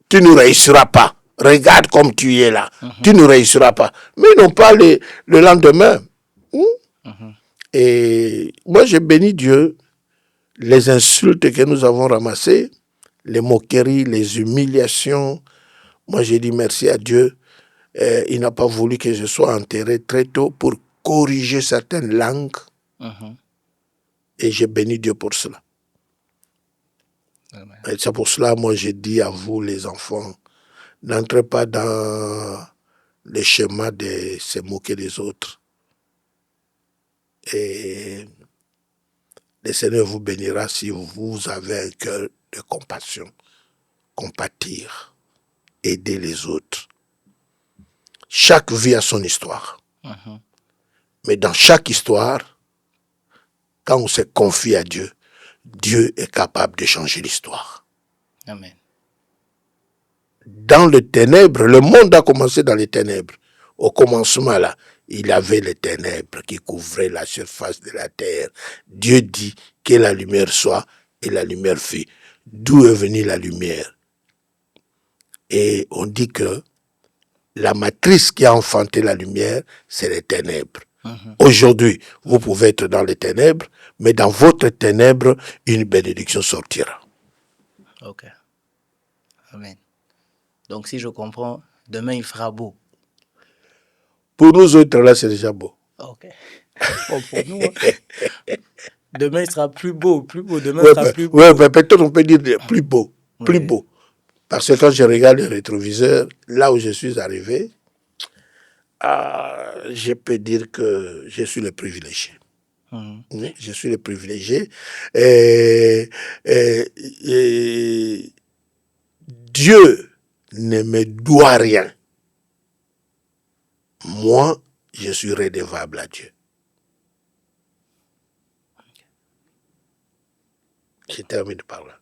tu ne réussiras pas. Regarde comme tu es là. Tu ne réussiras pas. Mais non pas le lendemain. Et moi, j'ai béni Dieu. Les insultes que nous avons ramassées, les moqueries, les humiliations, moi j'ai dit merci à Dieu. Il n'a pas voulu que je sois enterré très tôt pour corriger certaines langues. Et j'ai béni Dieu pour cela. Et c'est pour cela, moi j'ai dit à vous les enfants, n'entrez pas dans le schéma de se moquer des autres. Et le Seigneur vous bénira si vous avez un cœur de compassion, compatir, aider les autres. Chaque vie a son histoire. Mais dans chaque histoire, quand on se confie à Dieu, Dieu est capable de changer l'histoire. Amen. Dans les ténèbres, le monde a commencé dans les ténèbres. Au commencement, là, il y avait les ténèbres qui couvraient la surface de la terre. Dieu dit que la lumière soit, et la lumière fut. D'où est venue la lumière? Et on dit que la matrice qui a enfanté la lumière, c'est les ténèbres. Aujourd'hui, vous pouvez être dans les ténèbres, mais dans votre ténèbre, une bénédiction sortira. Ok. Amen. Donc, si je comprends, demain il fera beau. Pour nous autres, là, c'est déjà beau. Ok. Bon, pour nous, demain il sera plus beau. Demain sera plus beau. Ouais, peut-être on peut dire plus beau. Plus beau. Parce que quand je regarde le rétroviseur, là où je suis arrivé, je peux dire que je suis le privilégié. Oui, je suis le privilégié. Dieu ne me doit rien. Moi, je suis redevable à Dieu. Je termine par là.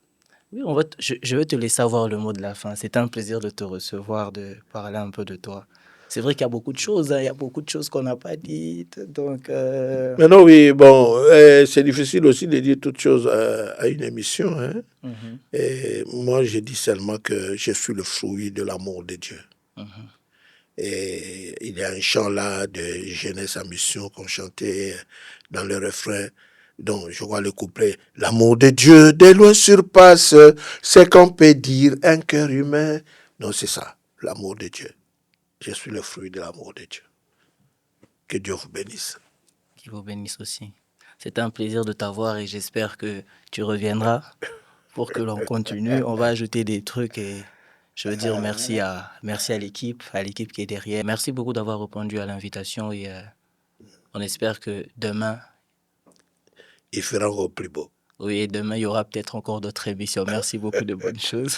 Oui, je vais te laisser avoir le mot de la fin. C'est un plaisir de te recevoir, de parler un peu de toi. C'est vrai qu'il y a beaucoup de choses, il y a beaucoup de choses qu'on n'a pas dites. Donc, Maintenant, oui, bon, c'est difficile aussi de dire toutes choses à une émission. Hein. Et moi, je dis seulement que je suis le fruit de l'amour de Dieu. Et il y a un chant là de Jeunesse à Mission qu'on chantait dans le refrain. Donc, je vois le couplet. L'amour de Dieu, de loin surpasse ce qu'on peut dire, un cœur humain. Non, c'est ça, l'amour de Dieu. Je suis le fruit de l'amour de Dieu. Que Dieu vous bénisse. Qu'il vous bénisse aussi. C'est un plaisir de t'avoir et j'espère que tu reviendras pour que l'on continue. On va ajouter des trucs et je veux dire merci à l'équipe qui est derrière. Merci beaucoup d'avoir répondu à l'invitation et on espère que demain, il fera encore plus beau. oui, demain, il y aura peut-être encore d'autres émissions. Merci beaucoup, de bonnes choses.